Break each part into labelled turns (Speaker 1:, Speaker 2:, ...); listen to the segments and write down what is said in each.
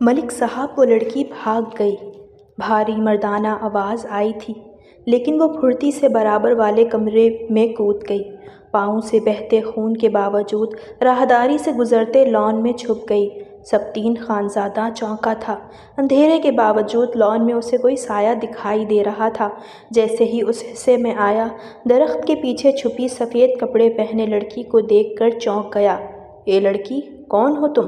Speaker 1: ملک صاحب وہ لڑکی بھاگ گئی۔ بھاری مردانہ آواز آئی تھی، لیکن وہ پھرتی سے برابر والے کمرے میں کود گئی۔ پاؤں سے بہتے خون کے باوجود راہداری سے گزرتے لان میں چھپ گئی۔ سبطین خانزادہ چونکا تھا۔ اندھیرے کے باوجود لان میں اسے کوئی سایہ دکھائی دے رہا تھا۔ جیسے ہی اس حصے میں آیا، درخت کے پیچھے چھپی سفید کپڑے پہنے لڑکی کو دیکھ کر چونک گیا۔ اے لڑکی، کون ہو تم؟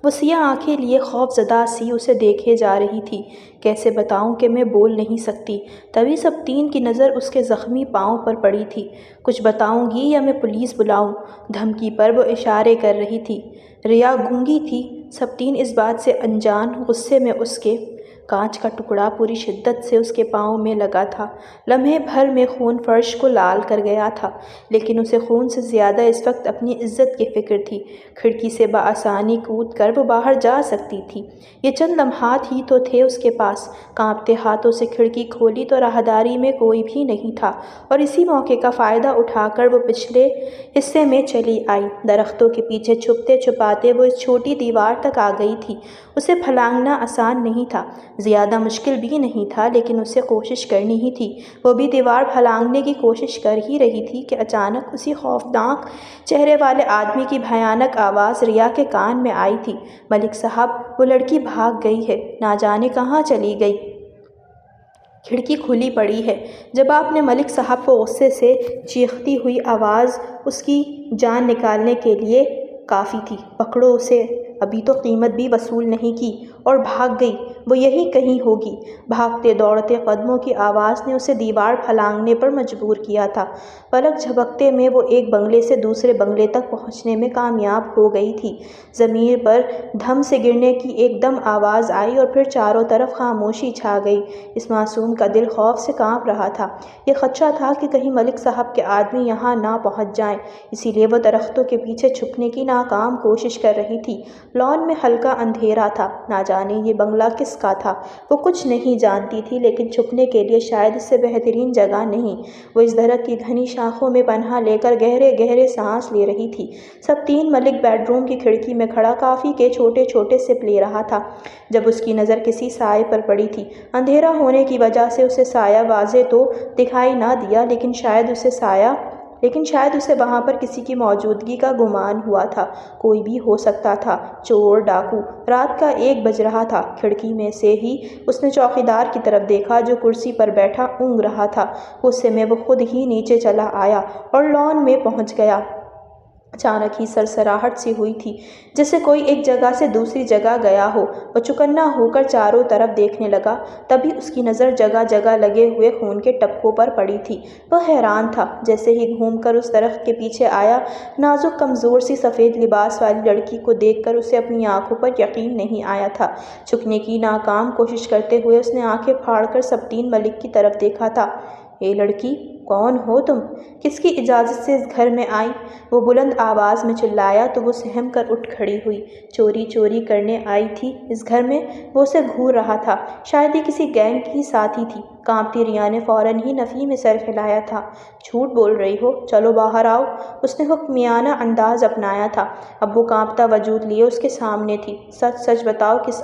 Speaker 1: وہ سیاہ آنکھیں لیے خوف زدہ سی اسے دیکھے جا رہی تھی۔ کیسے بتاؤں کہ میں بول نہیں سکتی؟ تبھی سبطین کی نظر اس کے زخمی پاؤں پر پڑی تھی۔ کچھ بتاؤں گی یا میں پولیس بلاؤں؟ دھمکی پر وہ اشارے کر رہی تھی۔ ریا گونگی تھی۔ سبطین اس بات سے انجان، غصے میں اس کے کانچ کا ٹکڑا پوری شدت سے اس کے پاؤں میں لگا تھا۔ لمحے بھر میں خون فرش کو لال کر گیا تھا، لیکن اسے خون سے زیادہ اس وقت اپنی عزت کی فکر تھی۔ کھڑکی سے بآسانی کود کر وہ باہر جا سکتی تھی۔ یہ چند لمحات ہی تو تھے اس کے پاس۔ کانپتے ہاتھوں سے کھڑکی کھولی تو راہداری میں کوئی بھی نہیں تھا، اور اسی موقع کا فائدہ اٹھا کر وہ پچھلے حصے میں چلی آئی۔ درختوں کے پیچھے چھپتے چھپاتے وہ اس چھوٹی دیوار تک آ گئی تھی۔ اسے پھلانگنا آسان نہیں تھا، زیادہ مشکل بھی نہیں تھا، لیکن اسے کوشش کرنی ہی تھی۔ وہ بھی دیوار پھلانگنے کی کوشش کر ہی رہی تھی کہ اچانک اسی خوفناک چہرے والے آدمی کی بھیانک آواز ریا کے کان میں آئی تھی۔ ملک صاحب، وہ لڑکی بھاگ گئی ہے، نہ جانے کہاں چلی گئی۔ کھڑکی کھلی پڑی ہے۔ جواب میں ملک صاحب کو غصے سے چیختی ہوئی آواز اس کی جان نکالنے کے لیے کافی تھی۔ پکڑو اسے، ابھی تو قیمت بھی وصول نہیں کی اور بھاگ گئی۔ وہ یہیں کہیں ہوگی۔ بھاگتے دوڑتے قدموں کی آواز نے اسے دیوار پھلانگنے پر مجبور کیا تھا۔ پلک جھپکتے میں وہ ایک بنگلے سے دوسرے بنگلے تک پہنچنے میں کامیاب ہو گئی تھی۔ زمین پر دھم سے گرنے کی ایک دم آواز آئی اور پھر چاروں طرف خاموشی چھا گئی۔ اس معصوم کا دل خوف سے کانپ رہا تھا۔ یہ خدشہ تھا کہ کہیں ملک صاحب کے آدمی یہاں نہ پہنچ جائیں، اسی لیے وہ درختوں کے پیچھے چھپنے کی ناکام کوشش کر رہی تھی۔ لان میں ہلکا اندھیرا تھا۔ نہ جانے یہ بنگلہ کس کا تھا، وہ کچھ نہیں جانتی تھی، لیکن چھپنے کے لیے شاید اس سے بہترین جگہ نہیں۔ وہ اس درخت کی گھنی شاخوں میں پناہ لے کر گہرے گہرے سانس لے رہی تھی۔ سبطین ملک بیڈ روم کی کھڑکی میں کھڑا کافی کے چھوٹے چھوٹے سپ لے رہا تھا، جب اس کی نظر کسی سائے پر پڑی تھی۔ اندھیرا ہونے کی وجہ سے اسے سایہ واضح تو دکھائی نہ دیا، لیکن شاید اسے وہاں پر کسی کی موجودگی کا گمان ہوا تھا۔ کوئی بھی ہو سکتا تھا، چور، ڈاکو۔ رات کا 1 بج رہا تھا۔ کھڑکی میں سے ہی اس نے چوکیدار کی طرف دیکھا، جو کرسی پر بیٹھا اونگھ رہا تھا۔ غصے میں وہ خود ہی نیچے چلا آیا اور لان میں پہنچ گیا۔ اچانک ہی سرسراہٹ سی ہوئی تھی، جیسے کوئی ایک جگہ سے دوسری جگہ گیا ہو۔ وہ چوکنا ہو کر چاروں طرف دیکھنے لگا، تبھی اس کی نظر جگہ جگہ لگے ہوئے خون کے ٹپکوں پر پڑی تھی۔ وہ حیران تھا۔ جیسے ہی گھوم کر اس درخت کے پیچھے آیا، نازک کمزور سی سفید لباس والی لڑکی کو دیکھ کر اسے اپنی آنکھوں پر یقین نہیں آیا تھا۔ چھپنے کی ناکام کوشش کرتے ہوئے اس نے آنکھیں پھاڑ کر سبطین ملک کی طرف دیکھا تھا۔ اے لڑکی، کون ہو تم؟ کس کی اجازت سے اس گھر میں آئی؟ وہ بلند آواز میں چلایا تو وہ سہم کر اٹھ کھڑی ہوئی۔ چوری کرنے آئی تھی اس گھر میں؟ وہ اسے گھور رہا تھا۔ شاید یہ کسی گینگ کی ساتھی تھی۔ کانپتی ریا نے فوراً ہی نفی میں سر ہلایا تھا۔ جھوٹ بول رہی ہو، چلو باہر آؤ۔ اس نے حکمیانہ انداز اپنایا تھا۔ اب وہ کانپتا وجود لیے اس کے سامنے تھی۔ سچ بتاؤ، کس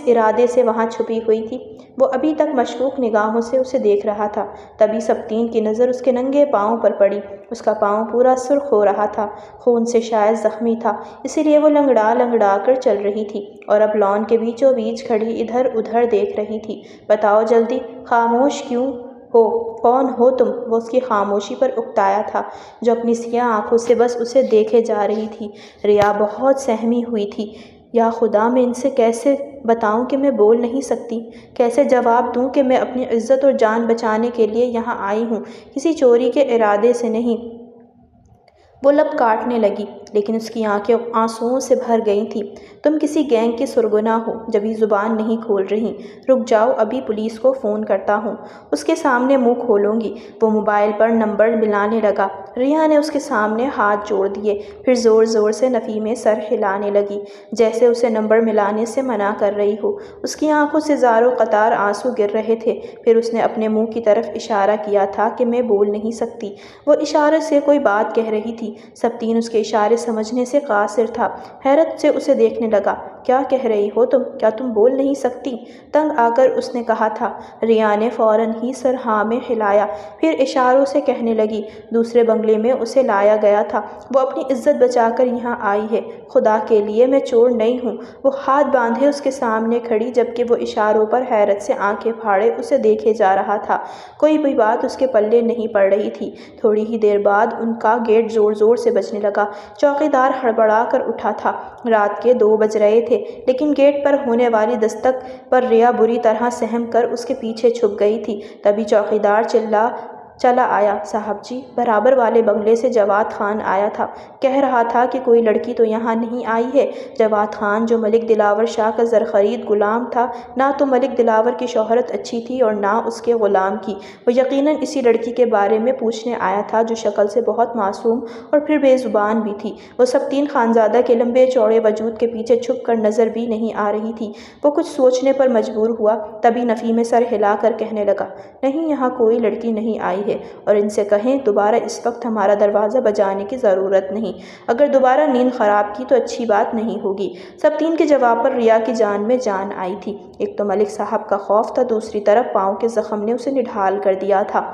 Speaker 1: ارادے سے وہاں چھپی ہوئی تھی؟ وہ ابھی تک مشکوک نگاہوں سے اسے دیکھ رہا تھا۔ تبھی سبطین کی نظر اس کے ننگے پاؤں پر پڑی۔ اس کا پاؤں پورا سرخ ہو رہا تھا، خون سے شاید زخمی تھا، اسی لیے وہ لنگڑا کر چل رہی تھی، اور اب لان کے بیچوں بیچ کھڑی ادھر ادھر دیکھ رہی تھی۔ بتاؤ جلدی، خاموش کیوں ہو؟ کون ہو تم؟ وہ اس کی خاموشی پر اکتایا تھا، جو اپنی سیاہ آنکھوں سے بس اسے دیکھے جا رہی تھی۔ ریا بہت سہمی ہوئی تھی۔ یا خدا، میں ان سے کیسے بتاؤں کہ میں بول نہیں سکتی؟ کیسے جواب دوں کہ میں اپنی عزت اور جان بچانے کے لیے یہاں آئی ہوں، کسی چوری کے ارادے سے نہیں؟ وہ لب کاٹنے لگی، لیکن اس کی آنکھیں آنسوؤں سے بھر گئی تھیں۔ تم کسی گینگ کی سرگنا ہو، جبھی زبان نہیں کھول رہی۔ رک جاؤ، ابھی پولیس کو فون کرتا ہوں۔ اس کے سامنے منہ کھولوں گی۔ وہ موبائل پر نمبر ملانے لگا۔ ریا نے اس کے سامنے ہاتھ جوڑ دیے، پھر زور زور سے نفی میں سر ہلانے لگی، جیسے اسے نمبر ملانے سے منع کر رہی ہو۔ اس کی آنکھوں سے زاروں قطار آنسو گر رہے تھے۔ پھر اس نے اپنے منہ کی طرف اشارہ کیا تھا کہ میں بول نہیں سکتی۔ وہ اشارے سے کوئی بات کہہ رہی تھی۔ سبطین اس کے اشارے سمجھنے سے قاصر تھا۔ حیرت سے اسے دیکھنے لگا۔ کیا کہہ رہی ہو تم؟ کیا تم بول نہیں سکتی؟ تنگ آ کر اس نے کہا تھا۔ ریا نے فوراً ہی سر ہاں میں ہلایا، پھر اشاروں سے کہنے لگی، دوسرے بنگلے میں اسے لایا گیا تھا، وہ اپنی عزت بچا کر یہاں آئی ہے، خدا کے لیے میں چور نہیں ہوں۔ وہ ہاتھ باندھے اس کے سامنے کھڑی، جبکہ وہ اشاروں پر حیرت سے آنکھیں پھاڑے اسے دیکھے جا رہا تھا۔ کوئی بھی بات اس کے پلے نہیں پڑ رہی تھی۔ تھوڑی ہی دیر بعد ان کا گیٹ زور زور سے بجنے لگا۔ چوکیدار ہڑبڑا کر اٹھا تھا۔ رات کے 2 بج رہے تھے، لیکن گیٹ پر ہونے والی دستک پر ریا بری طرح سہم کر اس کے پیچھے چھپ گئی تھی۔ تبھی چوکیدار چلا آیا۔ صاحب جی، برابر والے بنگلے سے جواد خان آیا تھا، کہہ رہا تھا کہ کوئی لڑکی تو یہاں نہیں آئی ہے۔ جواد خان جو ملک دلاور شاہ کا زرخرید غلام تھا، نہ تو ملک دلاور کی شہرت اچھی تھی اور نہ اس کے غلام کی۔ وہ یقیناً اسی لڑکی کے بارے میں پوچھنے آیا تھا جو شکل سے بہت معصوم اور پھر بے زبان بھی تھی۔ وہ سبطین خانزادہ کے لمبے چوڑے وجود کے پیچھے چھپ کر نظر بھی نہیں آ رہی تھی۔ وہ کچھ سوچنے پر مجبور ہوا، تبھی نفی میں سر ہلا کر کہنے لگا، نہیں، یہاں کوئی لڑکی نہیں آئی ہے، اور ان سے کہیں دوبارہ اس وقت ہمارا دروازہ بجانے کی ضرورت نہیں۔ اگر دوبارہ نیند خراب کی تو اچھی بات نہیں ہوگی۔ سبطین کے جواب پر ریا کی جان میں جان آئی تھی۔ ایک تو ملک صاحب کا خوف تھا، دوسری طرف پاؤں کے زخم نے اسے نڈھال کر دیا تھا۔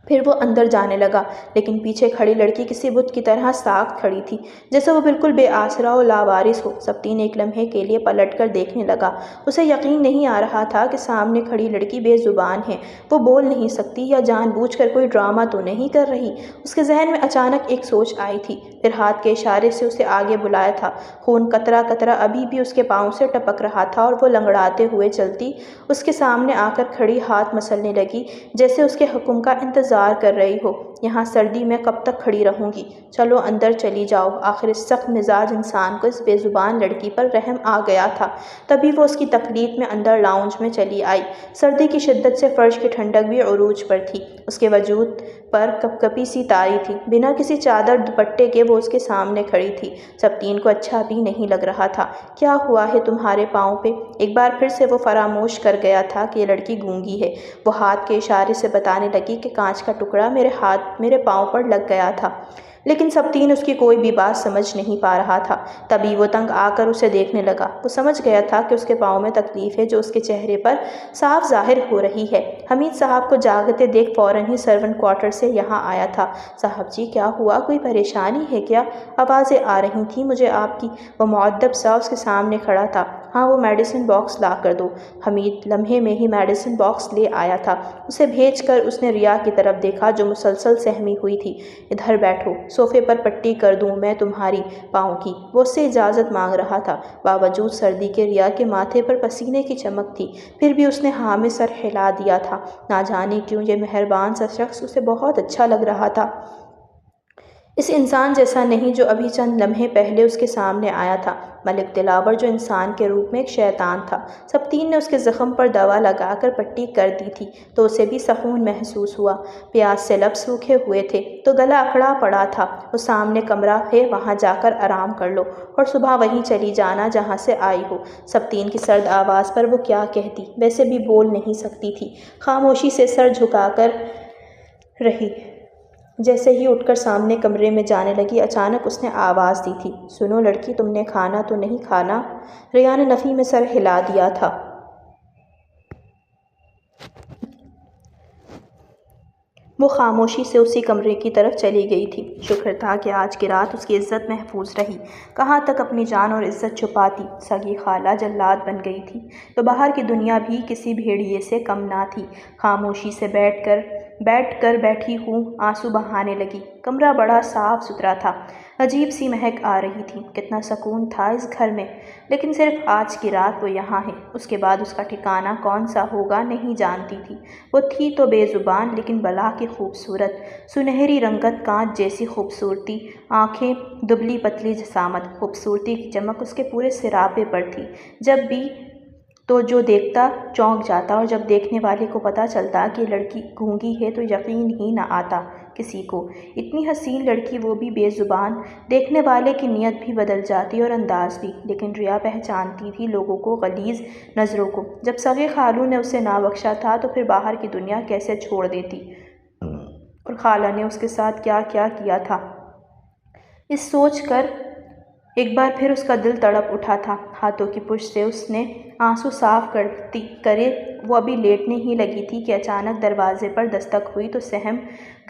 Speaker 1: پھر وہ اندر جانے لگا، لیکن پیچھے کھڑی لڑکی کسی بت کی طرح ساکت کھڑی تھی، جیسے وہ بالکل بے آسرا و لاوارث ہو۔ سبطین ایک لمحے کے لیے پلٹ کر دیکھنے لگا۔ اسے یقین نہیں آ رہا تھا کہ سامنے کھڑی لڑکی بے زبان ہے، وہ بول نہیں سکتی یا جان بوجھ کر کوئی ڈرامہ تو نہیں کر رہی۔ اس کے ذہن میں اچانک ایک سوچ آئی تھی، پھر ہاتھ کے اشارے سے اسے آگے بلایا تھا۔ خون قطرہ قطرہ ابھی بھی اس کے پاؤں سے ٹپک رہا تھا، اور وہ لنگڑاتے ہوئے چلتی اس کے سامنے آ کر کھڑی ہاتھ مسلنے لگی، جیسے اس کے حکم کا انتظار کر رہی ہو۔ یہاں سردی میں کب تک کھڑی رہوں گی؟ چلو اندر چلی جاؤ۔ آخر اس سخت مزاج انسان کو اس بے زبان لڑکی پر رحم آ گیا تھا۔ تبھی وہ اس کی تقلید میں اندر لاؤنج میں چلی آئی۔ سردی کی شدت سے فرش کی ٹھنڈک بھی عروج پر تھی۔ اس کے وجود پر کپکپی سی طاری تھی۔ بنا کسی چادر دوپٹے کے وہ اس کے سامنے کھڑی تھی۔ سبطین کو اچھا بھی نہیں لگ رہا تھا۔ کیا ہوا ہے تمہارے پاؤں پہ؟ ایک بار پھر سے وہ فراموش کر گیا تھا کہ یہ لڑکی گونگی ہے۔ وہ ہاتھ کے اشارے سے بتانے لگی کہ کانچ کا ٹکڑا میرے پاؤں پر لگ گیا تھا، لیکن سبطین اس کی کوئی بھی بات سمجھ نہیں پا رہا تھا۔ تبھی وہ تنگ آ کر اسے دیکھنے لگا۔ وہ سمجھ گیا تھا کہ اس کے پاؤں میں تکلیف ہے، جو اس کے چہرے پر صاف ظاہر ہو رہی ہے۔ حمید صاحب کو جاگتے دیکھ فوراً ہی سرونٹ کوارٹر سے یہاں آیا تھا۔ صاحب جی، کیا ہوا؟ کوئی پریشانی ہے کیا؟ آوازیں آ رہی تھیں مجھے آپ کی۔ وہ مؤدب سا اس کے سامنے کھڑا تھا۔ ہاں، وہ میڈیسن باکس لا کر دو۔ حمید لمحے میں ہی میڈیسن باکس لے آیا تھا۔ اسے بھیج کر اس نے ریا کی طرف دیکھا، جو مسلسل سہمی ہوئی تھی۔ ادھر بیٹھو، صوفے پر پٹی کر دوں میں تمہاری پاؤں کی؟ وہ اس سے اجازت مانگ رہا تھا۔ باوجود سردی کے ریا کے ماتھے پر پسینے کی چمک تھی، پھر بھی اس نے ہاں میں سر ہلا دیا تھا۔ نہ جانے کیوں یہ مہربان سا شخص اسے بہت اچھا لگ رہا تھا، اس انسان جیسا نہیں جو ابھی چند لمحے پہلے اس کے سامنے آیا تھا۔ ملک دلاور جو انسان کے روپ میں ایک شیطان تھا۔ سبطین نے اس کے زخم پر دوا لگا کر پٹی کر دی تھی تو اسے بھی سکون محسوس ہوا۔ پیاس سے لب سوکھے ہوئے تھے تو گلا اکڑا پڑا تھا۔ وہ سامنے کمرہ ہے، وہاں جا کر آرام کر لو، اور صبح وہیں چلی جانا جہاں سے آئی ہو۔ سبطین کی سرد آواز پر وہ کیا کہتی؟ ویسے بھی بول نہیں سکتی تھی۔ خاموشی سے سر جھکا کر رہی۔ جیسے ہی اٹھ کر سامنے کمرے میں جانے لگی، اچانک اس نے آواز دی تھی، سنو لڑکی، تم نے کھانا تو نہیں کھانا؟ ریا نے نفی میں سر ہلا دیا تھا۔ وہ خاموشی سے اسی کمرے کی طرف چلی گئی تھی۔ شکر تھا کہ آج کی رات اس کی عزت محفوظ رہی۔ کہاں تک اپنی جان اور عزت چھپاتی؟ سگی خالہ جلاد بن گئی تھی تو باہر کی دنیا بھی کسی بھیڑیے سے کم نہ تھی۔ خاموشی سے بیٹھ کر بیٹھی ہوں آنسو بہانے لگی۔ کمرہ بڑا صاف ستھرا تھا، عجیب سی مہک آ رہی تھی۔ کتنا سکون تھا اس گھر میں، لیکن صرف آج کی رات وہ یہاں ہے، اس کے بعد اس کا ٹھکانہ کون سا ہوگا نہیں جانتی تھی۔ وہ تھی تو بے زبان، لیکن بلا کی خوبصورت، سنہری رنگت، کانچ جیسی خوبصورتی، آنکھیں دبلی پتلی جسامت، خوبصورتی کی چمک اس کے پورے سراپے پر تھی۔ جب بھی تو جو دیکھتا چونک جاتا، اور جب دیکھنے والے کو پتہ چلتا کہ لڑکی گونگی ہے تو یقین ہی نہ آتا کسی کو۔ اتنی حسین لڑکی، وہ بھی بے زبان، دیکھنے والے کی نیت بھی بدل جاتی اور انداز بھی۔ لیکن ریا پہچانتی تھی لوگوں کو، غلیظ نظروں کو۔ جب سگے خالو نے اسے نہ بخشا تھا تو پھر باہر کی دنیا کیسے چھوڑ دیتی، اور خالہ نے اس کے ساتھ کیا کیا کیا تھا۔ اس سوچ کر ایک بار پھر اس کا دل تڑپ اٹھا تھا۔ ہاتھوں کی پشت سے اس نے آنسو صاف کرے وہ ابھی لیٹنے ہی لگی تھی کہ اچانک دروازے پر دستک ہوئی تو سہم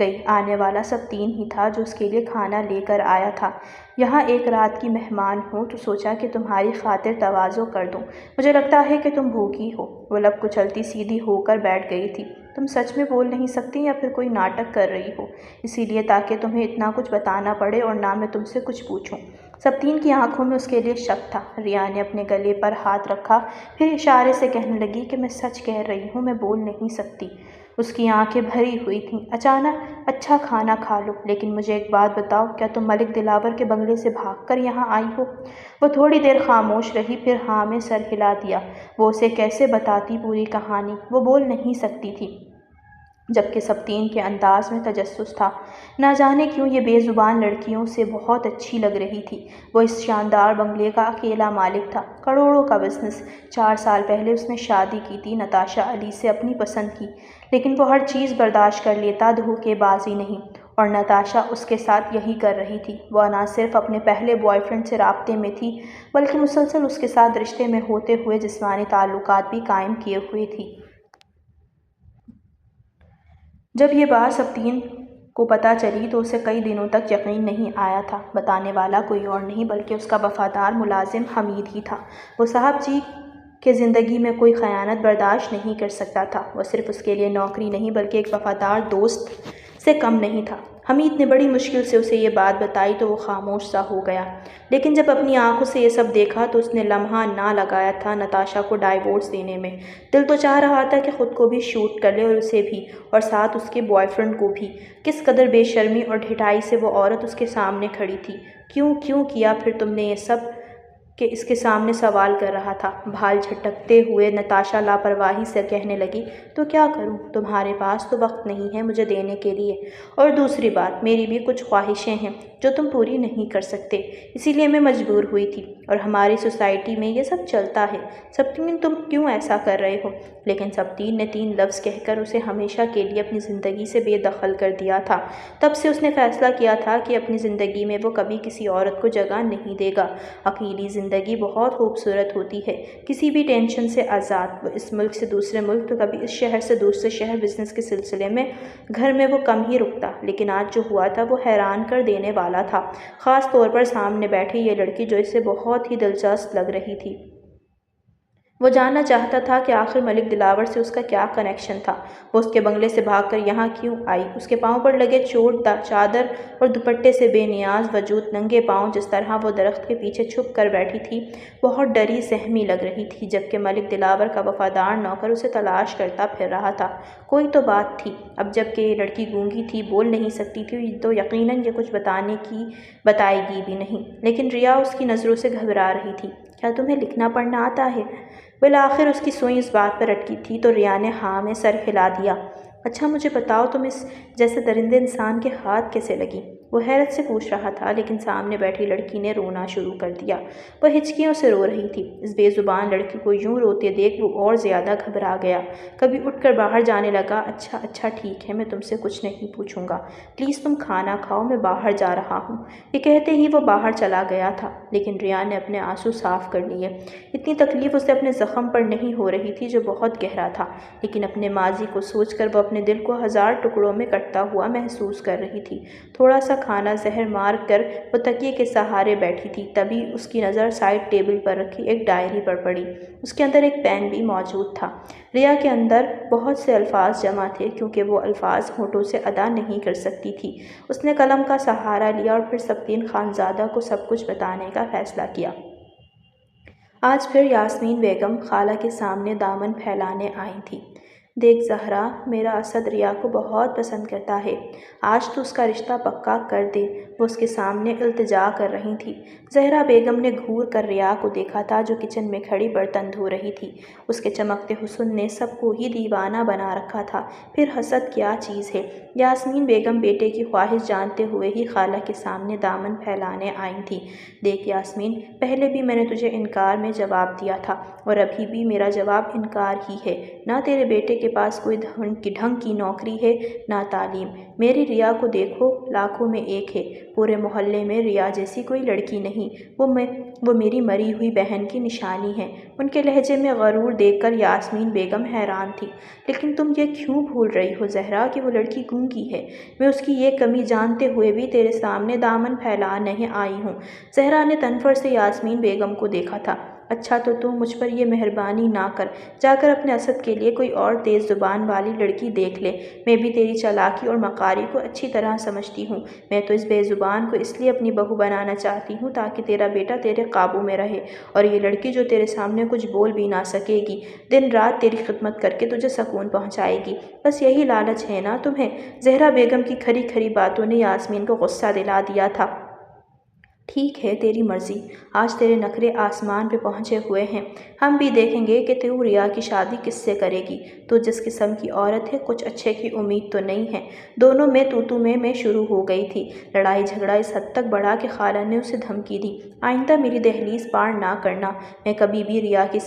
Speaker 1: گئی۔ آنے والا سبتین ہی تھا جو اس کے لیے کھانا لے کر آیا تھا۔ یہاں ایک رات کی مہمان ہوں تو سوچا کہ تمہاری خاطر تواضع کر دوں۔ مجھے لگتا ہے کہ تم بھوکی ہو۔ وہ لب کچلتی سیدھی ہو کر بیٹھ گئی تھی۔ تم سچ میں بول نہیں سکتی یا پھر کوئی ناٹک کر رہی ہو؟ اسی لیے تاکہ تمہیں اتنا کچھ بتانا پڑے اور نہ میں تم سے کچھ پوچھوں۔ سبتین کی آنکھوں میں اس کے لیے شک تھا۔ ریا نے اپنے گلے پر ہاتھ رکھا، پھر اشارے سے کہنے لگی کہ میں سچ کہہ رہی ہوں، میں بول نہیں سکتی۔ اس کی آنکھیں بھری ہوئی تھیں۔ اچانک اچھا کھانا کھا لو، لیکن مجھے ایک بات بتاؤ، کیا تم ملک دلاور کے بنگلے سے بھاگ کر یہاں آئی ہو؟ وہ تھوڑی دیر خاموش رہی، پھر ہاں میں سر ہلا دیا۔ وہ اسے کیسے بتاتی پوری کہانی؟ وہ بول نہیں سکتی تھی، جبکہ سبتین کے انداز میں تجسس تھا۔ نہ جانے کیوں یہ بے زبان لڑکیوں سے بہت اچھی لگ رہی تھی۔ وہ اس شاندار بنگلے کا اکیلا مالک تھا، کروڑوں کا بزنس۔ 4 سال پہلے اس نے شادی کی تھی نتاشا علی سے، اپنی پسند کی، لیکن وہ ہر چیز برداشت کر لیتا، دھوکے بازی نہیں۔ اور نتاشا اس کے ساتھ یہی کر رہی تھی۔ وہ نہ صرف اپنے پہلے بوائے فرینڈ سے رابطے میں تھی، بلکہ مسلسل اس کے ساتھ رشتے میں ہوتے ہوئے جسمانی تعلقات بھی قائم کیے ہوئی تھی۔ جب یہ بات سبتین کو پتہ چلی تو اسے کئی دنوں تک یقین نہیں آیا تھا۔ بتانے والا کوئی اور نہیں بلکہ اس کا وفادار ملازم حمید ہی تھا۔ وہ صاحب جی کے زندگی میں کوئی خیانت برداشت نہیں کر سکتا تھا۔ وہ صرف اس کے لیے نوکری نہیں بلکہ ایک وفادار دوست سے کم نہیں تھا۔ حمید نے بڑی مشکل سے اسے یہ بات بتائی تو وہ خاموش سا ہو گیا، لیکن جب اپنی آنکھوں سے یہ سب دیکھا تو اس نے لمحہ نہ لگایا تھا نتاشا کو ڈائیورس دینے میں۔ دل تو چاہ رہا تھا کہ خود کو بھی شوٹ کر لے اور اسے بھی، اور ساتھ اس کے بوائے فرینڈ کو بھی۔ کس قدر بے شرمی اور ڈھٹائی سے وہ عورت اس کے سامنے کھڑی تھی۔ کیوں کیا پھر تم نے یہ سب؟ کہ اس کے سامنے سوال کر رہا تھا۔ بھال جھٹکتے ہوئے نتاشا لاپرواہی سے کہنے لگی، تو کیا کروں؟ تمہارے پاس تو وقت نہیں ہے مجھے دینے کے لیے، اور دوسری بات میری بھی کچھ خواہشیں ہیں جو تم پوری نہیں کر سکتے، اسی لیے میں مجبور ہوئی تھی، اور ہماری سوسائٹی میں یہ سب چلتا ہے۔ سبتین تم کیوں ایسا کر رہے ہو؟ لیکن سبتین نے 3 لفظ کہہ کر اسے ہمیشہ کے لیے اپنی زندگی سے بے دخل کر دیا تھا۔ تب سے اس نے فیصلہ کیا تھا کہ اپنی زندگی میں وہ کبھی کسی عورت کو جگہ نہیں دے گا۔ اکیلی زندگی بہت خوبصورت ہوتی ہے، کسی بھی ٹینشن سے آزاد۔ وہ اس ملک سے دوسرے ملک تو کبھی اس شہر سے دوسرے شہر بزنس کے سلسلے میں گھر میں وہ کم ہی رکتا، لیکن آج جو ہوا تھا وہ حیران کر دینے والا تھا، خاص طور پر سامنے بیٹھی یہ لڑکی جو اسے بہت ہی دلچسپ لگ رہی تھی۔ وہ جاننا چاہتا تھا کہ آخر ملک دلاور سے اس کا کیا کنیکشن تھا۔ وہ اس کے بنگلے سے بھاگ کر یہاں کیوں آئی؟ اس کے پاؤں پر لگے چوٹ چادر اور دوپٹے سے بے نیاز وجود، ننگے پاؤں جس طرح وہ درخت کے پیچھے چھپ کر بیٹھی تھی، بہت ڈری سہمی لگ رہی تھی، جبکہ ملک دلاور کا وفادار نوکر اسے تلاش کرتا پھر رہا تھا۔ کوئی تو بات تھی۔ اب جب کہ یہ لڑکی گونگی تھی، بول نہیں سکتی تھی، تو یقیناً یہ کچھ بتائے گی بھی نہیں۔ لیکن ریا اس کی نظروں سے گھبرا رہی تھی۔ کیا تمہیں لکھنا پڑھنا آتا ہے؟ بالآخر اس کی سوئی اس بات پر اٹکی تھی تو ریا نے ہاں میں سر ہلا دیا۔ اچھا مجھے بتاؤ، تم اس جیسے درندے انسان کے ہاتھ کیسے لگی؟ وہ حیرت سے پوچھ رہا تھا، لیکن سامنے بیٹھی لڑکی نے رونا شروع کر دیا۔ وہ ہچکیوں سے رو رہی تھی۔ اس بے زبان لڑکی کو یوں روتے دیکھ وہ اور زیادہ گھبرا گیا۔ کبھی اٹھ کر باہر جانے لگا۔ اچھا ٹھیک ہے، میں تم سے کچھ نہیں پوچھوں گا، پلیز تم کھانا کھاؤ، میں باہر جا رہا ہوں۔ یہ کہتے ہی وہ باہر چلا گیا تھا، لیکن ریا نے اپنے آنسو صاف کر لیے۔ اتنی تکلیف اسے اپنے زخم پر نہیں ہو رہی تھی جو بہت گہرا تھا، لیکن اپنے ماضی کو سوچ کر وہ اپنے دل کو 1000 ٹکڑوں میں کٹتا ہوا محسوس کر رہی تھی۔ تھوڑا سا کھانا زہر مار کر وہ تکیے کے سہارے بیٹھی تھی، تبھی اس کی نظر سائڈ ٹیبل پر رکھی ایک ڈائری پر پڑی۔ اس کے اندر ایک پین بھی موجود تھا۔ ریا کے اندر بہت سے الفاظ جمع تھے، کیونکہ وہ الفاظ ہونٹوں سے ادا نہیں کر سکتی تھی۔ اس نے قلم کا سہارا لیا اور پھر سبتین خانزادہ کو سب کچھ بتانے کا فیصلہ کیا۔ آج پھر یاسمین بیگم خالہ کے سامنے دامن پھیلانے آئی تھی۔ دیکھ زہرا، میرا اسد ریا کو بہت پسند کرتا ہے، آج تو اس کا رشتہ پکا کر دے، وہ اس کے سامنے التجا کر رہی تھی۔ زہرا بیگم نے گھور کر ریا کو دیکھا تھا جو کچن میں کھڑی برتن دھو رہی تھی۔ اس کے چمکتے حسن نے سب کو ہی دیوانہ بنا رکھا تھا، پھر حسد کیا چیز ہے؟ یاسمین بیگم بیٹے کی خواہش جانتے ہوئے ہی خالہ کے سامنے دامن پھیلانے آئی تھی۔ دیکھ یاسمین، پہلے بھی میں نے تجھے انکار میں جواب دیا تھا، اور ابھی بھی میرا جواب انکار ہی ہے۔ نہ تیرے بیٹے کے کے پاس کوئی ڈھنگ کی نوکری ہے نہ تعلیم۔ میری ریا کو دیکھو، لاکھوں میں ایک ہے، پورے محلے میں ریا جیسی کوئی لڑکی نہیں۔ وہ میری مری ہوئی بہن کی نشانی ہے۔ ان کے لہجے میں غرور دیکھ کر یاسمین بیگم حیران تھی۔ لیکن تم یہ کیوں بھول رہی ہو زہرا کہ وہ لڑکی گونگی ہے؟ میں اس کی یہ کمی جانتے ہوئے بھی تیرے سامنے دامن پھیلانے آئی ہوں۔ زہرا نے تنفر سے یاسمین بیگم کو دیکھا تھا۔ اچھا تو مجھ پر یہ مہربانی نہ کر، جا کر اپنے اسد کے لیے کوئی اور تیز زبان والی لڑکی دیکھ لے۔ میں بھی تیری چالاکی اور مکاری کو اچھی طرح سمجھتی ہوں۔ میں تو اس بے زبان کو اس لیے اپنی بہو بنانا چاہتی ہوں تاکہ تیرا بیٹا تیرے قابو میں رہے، اور یہ لڑکی جو تیرے سامنے کچھ بول بھی نہ سکے گی، دن رات تیری خدمت کر کے تجھے سکون پہنچائے گی۔ بس یہی لالچ ہے نا تمہیں؟ زہرا بیگم کی کھری کھری باتوں نے یاسمین کو غصہ دلا دیا تھا۔ ٹھیک ہے، تیری مرضی۔ آج تیرے نخرے آسمان پہ پہنچے ہوئے ہیں۔ ہم بھی دیکھیں گے کہ تو ریا کی شادی کس سے کرے گی۔ تو جس قسم کی عورت ہے، کچھ اچھے کی امید تو نہیں ہے۔ دونوں میں تو میں شروع ہو گئی تھی۔ لڑائی جھگڑا اس حد تک بڑھا کہ خالہ نے اسے دھمکی دی، آئندہ میری دہلیز پار نہ کرنا۔ میں کبھی بھی ریا کی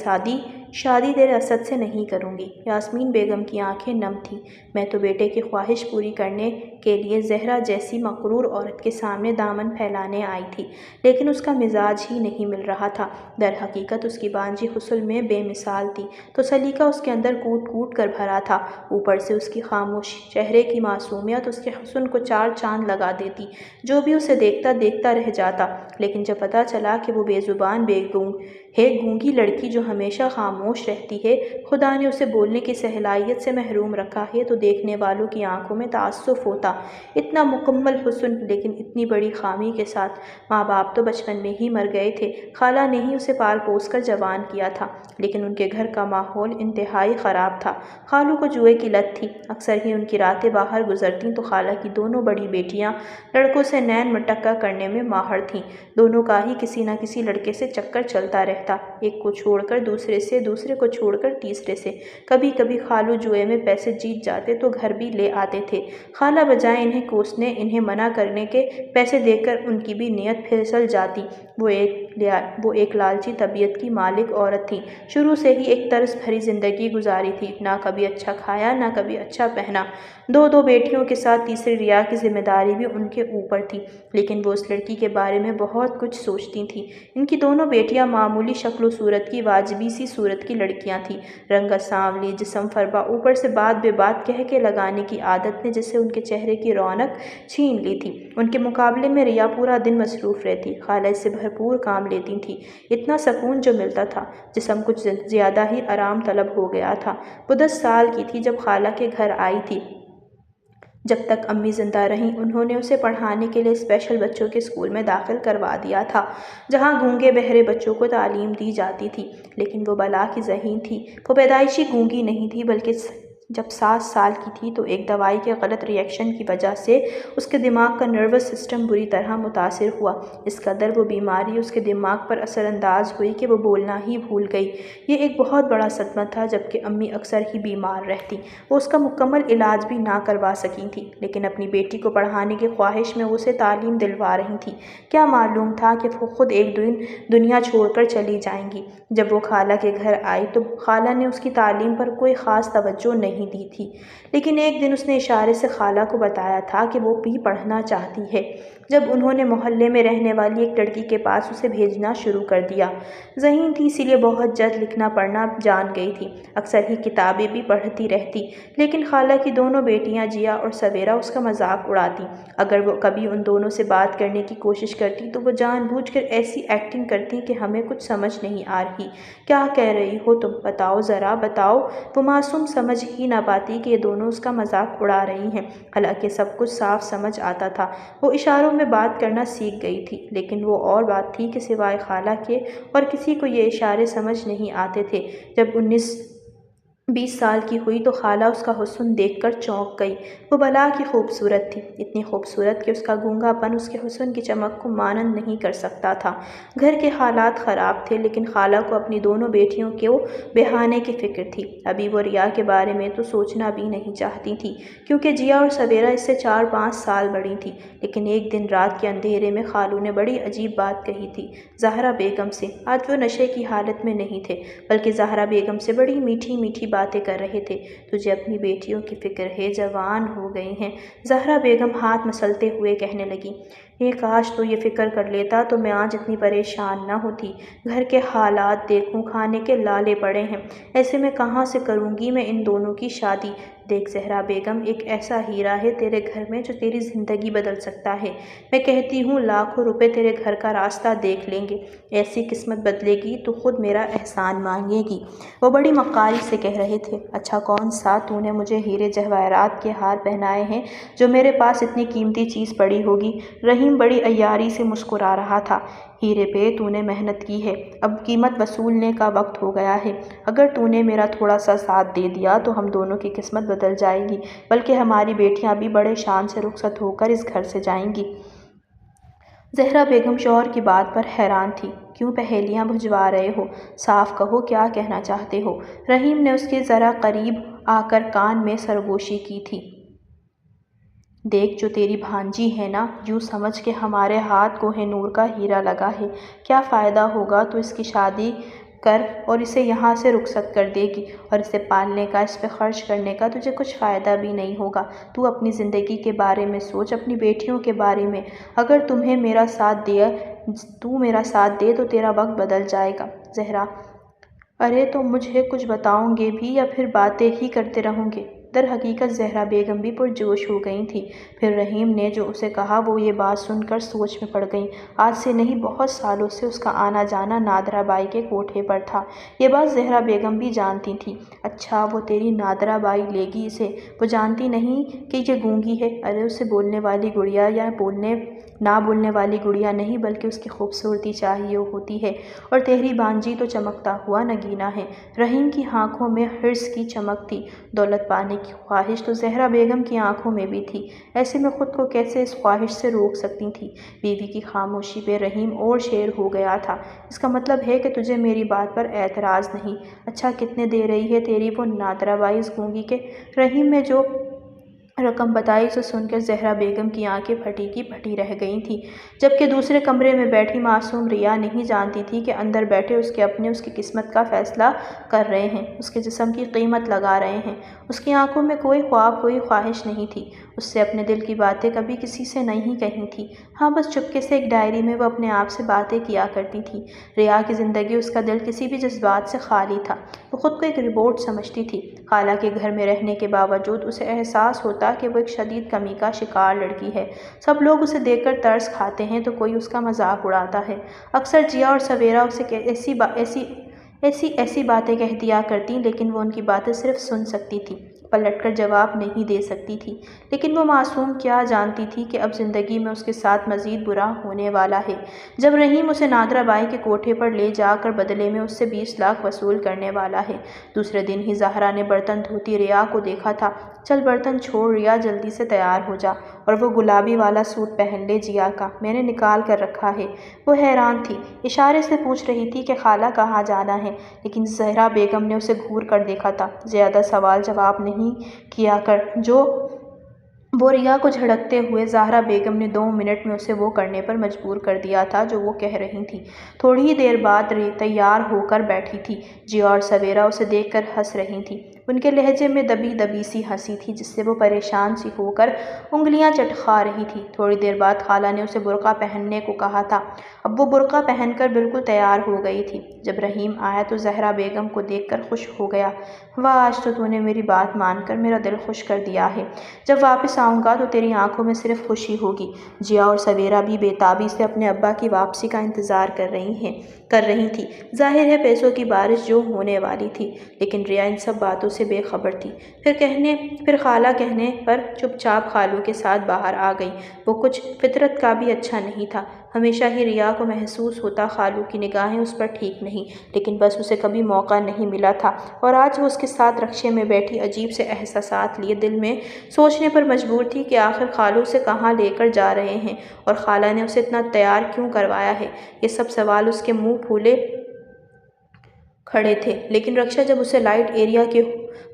Speaker 1: شادی تیرے اسد سے نہیں کروں گی۔ یاسمین بیگم کی آنکھیں نم تھیں۔ میں تو بیٹے کی خواہش پوری کرنے کے لیے زہرا جیسی مغرور عورت کے سامنے دامن پھیلانے آئی تھی، لیکن اس کا مزاج ہی نہیں مل رہا تھا۔ در حقیقت اس کی بانجی حسن میں بے مثال تھی، تو سلیقہ اس کے اندر کوٹ کوٹ کر بھرا تھا۔ اوپر سے اس کی خاموش چہرے کی معصومیت اس کے حسن کو چار چاند لگا دیتی۔ جو بھی اسے دیکھتا رہ جاتا۔ لیکن جب پتہ چلا کہ وہ بے زبان گونگی لڑکی جو ہمیشہ خاموش رہتی ہے، خدا نے اسے بولنے کی صلاحیت سے محروم رکھا ہے، تو دیکھنے والوں کی آنکھوں میں تعسف ہوتا۔ اتنا مکمل حسن، لیکن اتنی بڑی خامی کے ساتھ۔ ماں باپ تو بچپن میں ہی مر گئے تھے، خالہ نے ہی اسے پال پوس کر جوان کیا تھا، لیکن ان کے گھر کا ماحول انتہائی خراب تھا۔ خالو کو جوئے کی لت تھی، اکثر ہی ان کی راتیں باہر گزرتیں تو خالہ کی دونوں بڑی بیٹیاں لڑکوں سے نین مٹکا کرنے میں ماہر تھیں۔ دونوں کا ہی کسی نہ کسی لڑکے سے چکر چلتا رہتا، ایک کو چھوڑ کر دوسرے سے، دوسرے کو چھوڑ کر تیسرے سے۔ کبھی کبھی خالو جوئے میں پیسے جیت جاتے تو گھر بھی لے آتے تھے۔ خالہ بجائے انہیں کوسنے، انہیں منع کرنے کے، پیسے دے کر ان کی بھی نیت پھسل جاتی۔ وہ ایک لالچی طبیعت کی مالک عورت تھی، شروع سے ہی ایک طرز بھری زندگی گزاری تھی، نہ کبھی اچھا کھایا نہ کبھی اچھا پہنا۔ دو بیٹیوں کے ساتھ تیسری ریا کی ذمہ داری بھی ان کے اوپر تھی، لیکن وہ اس لڑکی کے بارے میں بہت کچھ سوچتی تھیں۔ ان کی دونوں بیٹیاں معمولی شکل و صورت کی، واجبی سی صورت کی لڑکیاں تھیں۔ رنگت سانولی، جسم فربا، اوپر سے بات بے بات کہہ کے لگانے کی عادت نے جسے ان کے چہرے کی رونق چھین لی تھی۔ ان کے مقابلے میں ریا پورا دن مصروف رہتی، خالہ اس سے بھرپور کام لیتی تھیں۔ اتنا سکون جو ملتا تھا، جسم کچھ زیادہ ہی آرام طلب ہو گیا تھا۔ وہ 10 سال کی تھی جب خالہ کے گھر آئی تھی۔ جب تک امی زندہ رہیں، انہوں نے اسے پڑھانے کے لیے اسپیشل بچوں کے اسکول میں داخل کروا دیا تھا، جہاں گونگے بہرے بچوں کو تعلیم دی جاتی تھی۔ لیکن وہ بلا کی ذہین تھی۔ وہ پیدائشی گونگی نہیں تھی، بلکہ جب 7 سال کی تھی تو ایک دوائی کے غلط ری ایکشن کی وجہ سے اس کے دماغ کا نروس سسٹم بری طرح متاثر ہوا۔ اس قدر وہ بیماری اس کے دماغ پر اثر انداز ہوئی کہ وہ بولنا ہی بھول گئی۔ یہ ایک بہت بڑا صدمہ تھا، جبکہ امی اکثر ہی بیمار رہتی۔ وہ اس کا مکمل علاج بھی نہ کروا سکی تھی، لیکن اپنی بیٹی کو پڑھانے کی خواہش میں وہ اسے تعلیم دلوا رہی تھی۔ کیا معلوم تھا کہ وہ خود ایک دن دنیا چھوڑ کر چلی جائیں گی۔ جب وہ خالہ کے گھر آئی تو خالہ نے اس کی تعلیم پر کوئی خاص توجہ نہیں دی تھی، لیکن ایک دن اس نے اشارے سے خالہ کو بتایا تھا کہ وہ بھی پڑھنا چاہتی ہے۔ جب انہوں نے محلے میں رہنے والی ایک لڑکی کے پاس اسے بھیجنا شروع کر دیا۔ ذہین تھی، اسی لیے بہت جلد لکھنا پڑھنا جان گئی تھی، اکثر ہی کتابیں بھی پڑھتی رہتی۔ لیکن خالہ کی دونوں بیٹیاں جیا اور سویرا اس کا مذاق اڑاتی۔ اگر وہ کبھی ان دونوں سے بات کرنے کی کوشش کرتی تو وہ جان بوجھ کر ایسی ایکٹنگ کرتی کہ ہمیں کچھ سمجھ نہیں آ رہی۔ کیا کہہ رہی ہو تم؟ بتاؤ ذرا بتاؤ۔ وہ معصوم سمجھ ہی نہ پاتی کہ یہ دونوں اس کا مذاق اڑا رہی ہیں، حالانکہ سب کچھ صاف سمجھ آتا تھا۔ وہ اشاروں میں بات کرنا سیکھ گئی تھی، لیکن وہ اور بات تھی کہ سوائے خالہ کے اور کسی کو یہ اشارے سمجھ نہیں آتے تھے۔ جب 19-20 سال کی ہوئی تو خالہ اس کا حسن دیکھ کر چونک گئی۔ وہ بلا کی خوبصورت تھی، اتنی خوبصورت کہ اس کا گونگا پن اس کے حسن کی چمک کو مانند نہیں کر سکتا تھا۔ گھر کے حالات خراب تھے، لیکن خالہ کو اپنی دونوں بیٹیوں کو بہانے کی فکر تھی۔ ابھی وہ ریا کے بارے میں تو سوچنا بھی نہیں چاہتی تھی، کیونکہ جیا اور سویرا اس سے 4-5 سال بڑی تھی۔ لیکن ایک دن رات کے اندھیرے میں خالو نے بڑی عجیب بات کہی تھی زہرا بیگم سے۔ آج وہ نشے کی حالت میں نہیں تھے، بلکہ زہرا بیگم سے بڑی میٹھی میٹھی باتیں کر رہے تھے۔ تجھے اپنی بیٹیوں کی فکر ہے، جوان ہو گئی ہیں۔ زہرا بیگم ہاتھ مسلتے ہوئے کہنے لگی، کاش تو یہ فکر کر لیتا تو میں آج اتنی پریشان نہ ہوتی۔ گھر کے حالات دیکھوں، کھانے کے لالے پڑے ہیں، ایسے میں کہاں سے کروں گی میں ان دونوں کی شادی؟ دیکھ زہرا بیگم، ایک ایسا ہیرا ہے تیرے گھر میں جو تیری زندگی بدل سکتا ہے۔ میں کہتی ہوں لاکھوں روپے تیرے گھر کا راستہ دیکھ لیں گے۔ ایسی قسمت بدلے گی تو خود میرا احسان مانگے گی۔ وہ بڑی مکاری سے کہہ رہے تھے، اچھا کون سا تو نے مجھے ہیرے جواہرات کے ہار پہنائے ہیں جو میرے پاس اتنی قیمتی چیز پڑی ہوگی؟ رحیم بڑی عیاری سے مسکرا رہا تھا، ہیرے پہ تو نے محنت کی ہے، اب قیمت وصولنے کا وقت ہو گیا ہے۔ اگر تو نے میرا تھوڑا سا ساتھ دے دیا تو ہم دونوں کی قسمت بدل جائے گی، بلکہ ہماری بیٹیاں بھی بڑے شان سے رخصت ہو کر اس گھر سے جائیں گی۔ زہرا بیگم شوہر کی بات پر حیران تھی۔ کیوں پہیلیاں بھجوا رہے ہو؟ صاف کہو کیا کہنا چاہتے ہو؟ رحیم نے اس کے ذرا قریب آ کر کان میں سرگوشی کی تھی۔ دیکھ جو تیری بھانجی ہے نا، یوں سمجھ کہ ہمارے ہاتھ کوہ نور کا ہیرا لگا ہے۔ کیا فائدہ ہوگا؟ تو اس کی شادی کر اور اسے یہاں سے رخصت کر دے گی، اور اسے پالنے کا، اس پہ خرچ کرنے کا تجھے کچھ فائدہ بھی نہیں ہوگا۔ تو اپنی زندگی کے بارے میں سوچ، اپنی بیٹیوں کے بارے میں۔ اگر میرا ساتھ دے تو تیرا وقت بدل جائے گا۔ زہرا، ارے تو مجھے کچھ بتاؤں گے بھی یا پھر باتیں ہی کرتے رہوں گے؟ در حقیقت زہرا بیگم بھی پرجوش ہو گئی تھیں۔ پھر رحیم نے جو اسے کہا وہ یہ بات سن کر سوچ میں پڑ گئیں۔ آج سے نہیں، بہت سالوں سے اس کا آنا جانا نادرہ بائی کے کوٹھے پر تھا۔ یہ بات زہرا بیگم بھی جانتی تھیں۔ اچھا وہ تیری نادرہ بائی لے گی اسے؟ وہ جانتی نہیں کہ یہ گونگی ہے؟ ارے اسے بولنے والی گڑیا یا نہ بولنے والی گڑیا نہیں، بلکہ اس کی خوبصورتی چاہیے ہوتی ہے، اور تیری بانجی تو چمکتا ہوا نگینہ ہے۔ رحیم کی آنکھوں میں حرص کی چمک تھی۔ دولت پانے کی خواہش تو زہرا بیگم کی آنکھوں میں بھی تھی، ایسے میں خود کو کیسے اس خواہش سے روک سکتی تھی؟ بیوی کی خاموشی پہ رحیم اور شیر ہو گیا تھا۔ اس کا مطلب ہے کہ تجھے میری بات پر اعتراض نہیں؟ اچھا کتنے دے رہی ہے تیری وہ نادرہ بائی اس گونگی کے؟ رحیم نے جو رقم بتائی اسے سن کر زہرا بیگم کی آنکھیں پھٹی کی پھٹی رہ گئی تھیں، جبکہ دوسرے کمرے میں بیٹھی معصوم ریا نہیں جانتی تھی کہ اندر بیٹھے اس کے اپنے اس کی قسمت کا فیصلہ کر رہے ہیں، اس کے جسم کی قیمت لگا رہے ہیں۔ اس کی آنکھوں میں کوئی خواب، کوئی خواہش نہیں تھی۔ اس سے اپنے دل کی باتیں کبھی کسی سے نہیں کہی تھی، ہاں بس چپکے سے ایک ڈائری میں وہ اپنے آپ سے باتیں کیا کرتی تھی۔ ریا کی زندگی، اس کا دل کسی بھی جذبات سے خالی تھا۔ وہ خود کو ایک روبوٹ سمجھتی تھی۔ خالہ کے گھر میں رہنے کے باوجود اسے احساس ہوتا کہ وہ ایک شدید کمی کا شکار لڑکی ہے۔ سب لوگ اسے دیکھ کر ترس کھاتے ہیں تو کوئی اس کا مذاق اڑاتا ہے۔ اکثر جیا اور سویرا اسے ایسی باتیں کہہ دیا کرتیں، لیکن وہ ان کی باتیں صرف سن سکتی تھی، پلٹ کر جواب نہیں دے سکتی تھی۔ لیکن وہ معصوم کیا جانتی تھی کہ اب زندگی میں اس کے ساتھ مزید برا ہونے والا ہے، جب رحیم اسے نادرہ بائی کے کوٹھے پر لے جا کر بدلے میں اس سے 20 لاکھ وصول کرنے والا ہے۔ دوسرے دن ہی زہرا نے برتن دھوتی ریا کو دیکھا تھا۔ چل برتن چھوڑ ریا، جلدی سے تیار ہو جا، اور وہ گلابی والا سوٹ پہن لے جیا کا، میں نے نکال کر رکھا ہے۔ وہ حیران تھی، اشارے سے پوچھ رہی تھی کہ خالہ کہاں جانا ہے، لیکن زہرا بیگم نے اسے گھور کر دیکھا تھا۔ زیادہ سوال جواب نہیں کیا کر جو وہ ریا کو جھڑکتے ہوئے زہرا بیگم نے 2 منٹ میں اسے وہ کرنے پر مجبور کر دیا تھا جو وہ کہہ رہی تھی۔ تھوڑی ہی دیر بعد تیار ہو کر بیٹھی تھی۔ جیا اور سویرا اسے دیکھ کر ہنس رہی تھیں۔ ان کے لہجے میں دبی دبی سی ہنسی تھی جس سے وہ پریشان سی ہو کر انگلیاں چٹکا رہی تھی۔ تھوڑی دیر بعد خالہ نے اسے برقع پہننے کو کہا تھا۔ اب وہ برقع پہن کر بالکل تیار ہو گئی تھی۔ جب رحیم آیا تو زہرا بیگم کو دیکھ کر خوش ہو گیا۔ واہ، آج تو نے میری بات مان کر میرا دل خوش کر دیا ہے۔ جب واپس آؤں گا تو تیری آنکھوں میں صرف خوشی ہوگی۔ جیا اور سویرا بھی بے تابی سے اپنے ابا کی واپسی کا انتظار کر رہی تھی۔ ظاہر ہے پیسوں کی بارش جو ہونے والی تھی، لیکن ریا ان سب باتوں سے بے خبر تھی۔ پھر خالہ کہنے پر چپ چاپ خالو کے ساتھ باہر آ گئی۔ وہ کچھ فطرت کا بھی اچھا نہیں تھا۔ ہمیشہ ہی ریا کو محسوس ہوتا خالو کی نگاہیں اس پر ٹھیک نہیں، لیکن بس اسے کبھی موقع نہیں ملا تھا، اور آج وہ اس کے ساتھ رکشے میں بیٹھی عجیب سے احساسات لیے دل میں سوچنے پر مجبور تھی کہ آخر خالو اسے کہاں لے کر جا رہے ہیں، اور خالہ نے اسے اتنا تیار کیوں کروایا ہے۔ یہ سب سوال اس کے منہ پھولے کھڑے تھے، لیکن رکشا جب اسے لائٹ ایریا کے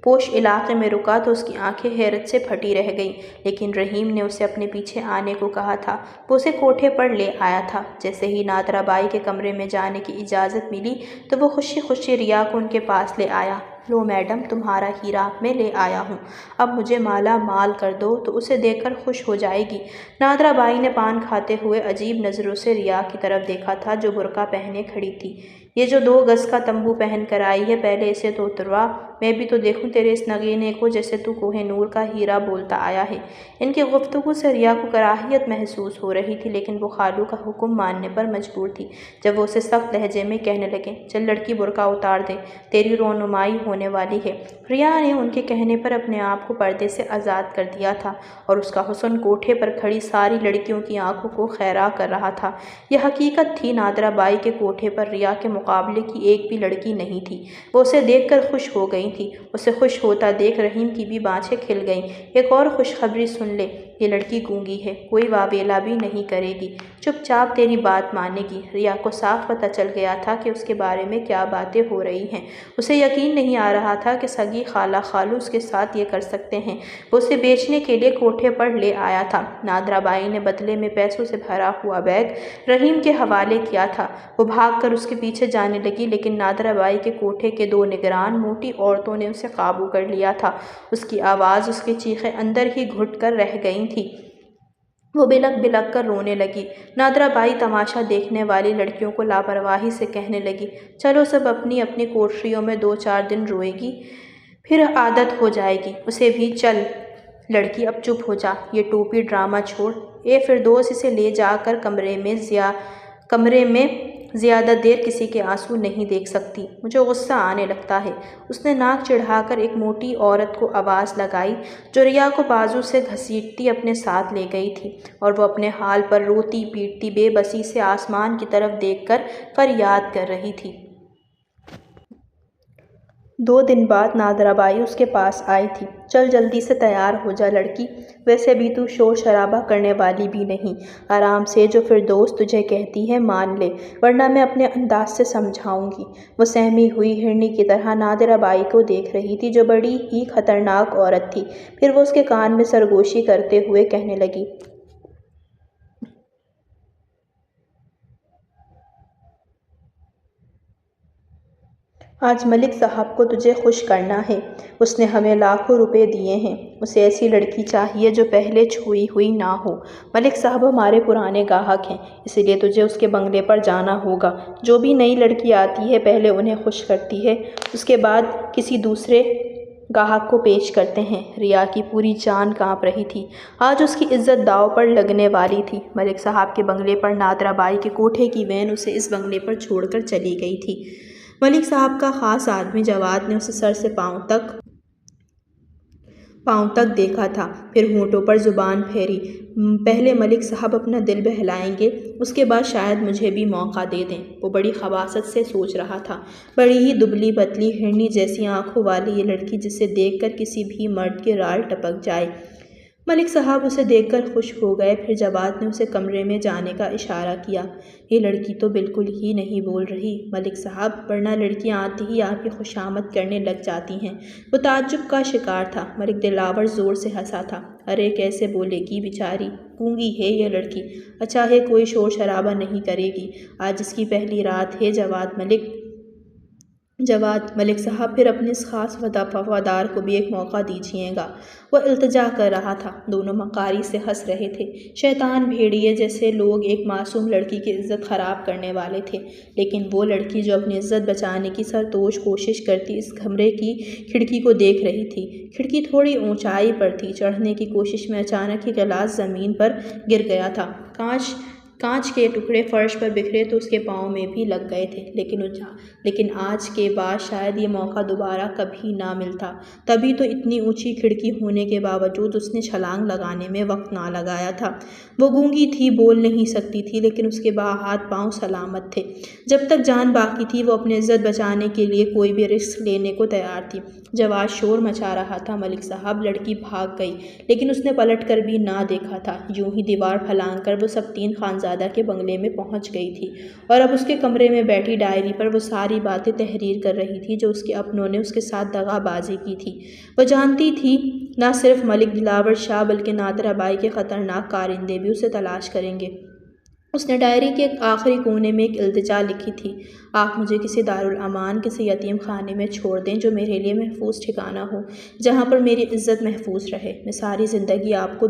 Speaker 1: پوش علاقے میں رکا تو اس کی آنکھیں حیرت سے پھٹی رہ گئیں، لیکن رحیم نے اسے اپنے پیچھے آنے کو کہا تھا۔ وہ اسے کوٹھے پر لے آیا تھا۔ جیسے ہی نادرہ بائی کے کمرے میں جانے کی اجازت ملی تو وہ خوشی خوشی ریا کو ان کے پاس لے آیا۔ لو میڈم تمہارا ہیرا میں لے آیا ہوں، اب مجھے مالا مال کر دو تو اسے دیکھ کر خوش ہو جائے گی۔ نادرا بائی نے پان کھاتے ہوئے عجیب نظروں سے ریا کی طرف دیکھا تھا جو برقع پہنے کھڑی تھی۔ یہ جو 2 گز کا تمبو پہن کر آئی ہے، پہلے اسے تو اتروا، میں بھی تو دیکھوں تیرے اس نگینے کو جیسے تو کوہ نور کا ہیرا بولتا آیا ہے۔ ان کی گفتگو سے ریا کو کراہیت محسوس ہو رہی تھی، لیکن وہ خالو کا حکم ماننے پر مجبور تھی جب وہ اسے سخت لہجے میں کہنے لگے، چل لڑکی برقع اتار دے، تیری رونمائی ہونے والی ہے۔ ریا نے ان کے کہنے پر اپنے آپ کو پردے سے آزاد کر دیا تھا اور اس کا حسن کوٹھے پر کھڑی ساری لڑکیوں کی آنکھوں کو خیرہ کر رہا تھا۔ یہ حقیقت تھی، نادرا بائی کے کوٹھے پر ریا کے مقابلے کی ایک بھی لڑکی نہیں تھی۔ وہ اسے دیکھ کر خوش ہو گئی تھی۔ اسے خوش ہوتا دیکھ رحیم کی بھی بانچیں کھل گئیں۔ ایک اور خوشخبری سن لے، یہ لڑکی گونگی ہے، کوئی واویلا بھی نہیں کرے گی، چپ چاپ تیری بات مانے گی۔ ریا کو صاف پتہ چل گیا تھا کہ اس کے بارے میں کیا باتیں ہو رہی ہیں۔ اسے یقین نہیں آ رہا تھا کہ سگی خالہ خالو اس کے ساتھ یہ کر سکتے ہیں۔ وہ اسے بیچنے کے لیے کوٹھے پر لے آیا تھا۔ نادرا بائی نے بدلے میں پیسوں سے بھرا ہوا بیگ رحیم کے حوالے کیا تھا۔ وہ بھاگ کر اس کے پیچھے جانے لگی، لیکن نادرا بائی کے کوٹھے کے 2 نگران موٹی عورتوں نے اسے قابو کر لیا تھا۔ اس کی آواز، اس کی چیخیں اندر ہی گھٹ کر رہ گئی تھیں۔ وہ بلک بلک کر رونے لگی۔ نادرا بائی تماشا دیکھنے والی لڑکیوں کو لاپرواہی سے کہنے لگی، چلو سب اپنی اپنی کوٹریوں میں 2-4 دن روئے گی، پھر عادت ہو جائے گی۔ اسے بھی چل لڑکی اب چپ ہو جا، یہ ٹوپی ڈرامہ چھوڑ۔ اے فردوس، اسے لے جا کر کمرے میں زیادہ دیر کسی کے آنسو نہیں دیکھ سکتی، مجھے غصہ آنے لگتا ہے۔ اس نے ناک چڑھا کر ایک موٹی عورت کو آواز لگائی جو ریا کو بازو سے گھسیٹتی اپنے ساتھ لے گئی تھی، اور وہ اپنے حال پر روتی پیٹتی بے بسی سے آسمان کی طرف دیکھ کر فریاد کر رہی تھی۔ 2 دن بعد نادرا بائی اس کے پاس آئی تھی۔ چل جلدی سے تیار ہو جا لڑکی، ویسے بھی تو شور شرابہ کرنے والی بھی نہیں، آرام سے جو فردوس تجھے کہتی ہے مان لے، ورنہ میں اپنے انداز سے سمجھاؤں گی۔ وہ سہمی ہوئی ہرنی کی طرح نادرا بائی کو دیکھ رہی تھی جو بڑی ہی خطرناک عورت تھی۔ پھر وہ اس کے کان میں سرگوشی کرتے ہوئے کہنے لگی، آج ملک صاحب کو تجھے خوش کرنا ہے، اس نے ہمیں لاکھوں روپے دیے ہیں، اسے ایسی لڑکی چاہیے جو پہلے چھوئی ہوئی نہ ہو۔ ملک صاحب ہمارے پرانے گاہک ہیں، اس لیے تجھے اس کے بنگلے پر جانا ہوگا۔ جو بھی نئی لڑکی آتی ہے پہلے انہیں خوش کرتی ہے، اس کے بعد کسی دوسرے گاہک کو پیش کرتے ہیں۔ ریا کی پوری جان کانپ رہی تھی، آج اس کی عزت داؤ پر لگنے والی تھی۔ ملک صاحب کے بنگلے پر نادرا بائی کے کوٹھے کی وین اسے اس بنگلے پر چھوڑ کر چلی گئی تھی۔ ملک صاحب کا خاص آدمی جواد نے اسے سر سے پاؤں تک دیکھا تھا، پھر ہونٹوں پر زبان پھیری، پہلے ملک صاحب اپنا دل بہلائیں گے، اس کے بعد شاید مجھے بھی موقع دے دیں۔ وہ بڑی خباثت سے سوچ رہا تھا، بڑی ہی دبلی پتلی ہرنی جیسی آنکھوں والی یہ لڑکی جسے دیکھ کر کسی بھی مرد کی رال ٹپک جائے۔ ملک صاحب اسے دیکھ کر خوش ہو گئے، پھر جواد نے اسے کمرے میں جانے کا اشارہ کیا۔ یہ لڑکی تو بالکل ہی نہیں بول رہی ملک صاحب، ورنہ لڑکیاں آتی ہی آپ کی خوشامد کرنے لگ جاتی ہیں۔ وہ تعجب کا شکار تھا۔ ملک دلاور زور سے ہنسا تھا، ارے کیسے بولے گی بیچاری، گونگی ہے یہ لڑکی، اچھا ہے کوئی شور شرابہ نہیں کرے گی، آج اس کی پہلی رات ہے۔ جواد ملک صاحب، پھر اپنے اس خاص وفادار کو بھی ایک موقع دیجیے گا، وہ التجا کر رہا تھا۔ دونوں مکاری سے ہنس رہے تھے، شیطان بھیڑیے جیسے لوگ ایک معصوم لڑکی کی عزت خراب کرنے والے تھے، لیکن وہ لڑکی جو اپنی عزت بچانے کی سرتوش کوشش کرتی اس کمرے کی کھڑکی کو دیکھ رہی تھی۔ کھڑکی تھوڑی اونچائی پر تھی، چڑھنے کی کوشش میں اچانک ہی گلاس زمین پر گر گیا تھا، کانچ کے ٹکڑے فرش پر بکھرے تو اس کے پاؤں میں بھی لگ گئے تھے، لیکن آج کے بعد شاید یہ موقع دوبارہ کبھی نہ ملتا، تبھی تو اتنی اونچی کھڑکی ہونے کے باوجود اس نے چھلانگ لگانے میں وقت نہ لگایا تھا۔ وہ گونگی تھی، بول نہیں سکتی تھی، لیکن اس کے ہاتھ پاؤں سلامت تھے۔ جب تک جان باقی تھی وہ اپنی عزت بچانے کے لیے کوئی بھی رسک لینے کو تیار تھی۔ جواد شور مچا رہا تھا، ملک صاحب لڑکی بھاگ گئی، لیکن اس نے پلٹ کر بھی نہ دیکھا تھا، یوں ہی دیوار پھلانگ کر وہ سبتین خانزادہ کے بنگلے میں پہنچ گئی تھی، اور اب اس کے کمرے میں بیٹھی ڈائری پر وہ ساری باتیں تحریر کر رہی تھی جو اس کے اپنوں نے اس کے ساتھ دغا بازی کی تھی۔ وہ جانتی تھی نہ صرف ملک دلاور شاہ بلکہ نادرا بائی کے خطرناک کارندے بھی اسے تلاش کریں گے۔ اس نے ڈائری کے ایک آخری کونے میں ایک التجا لکھی تھی، آپ مجھے کسی دارالامان، کسی یتیم خانے میں چھوڑ دیں جو میرے لیے محفوظ ٹھکانہ ہو، جہاں پر میری عزت محفوظ رہے۔ میں ساری زندگی آپ کو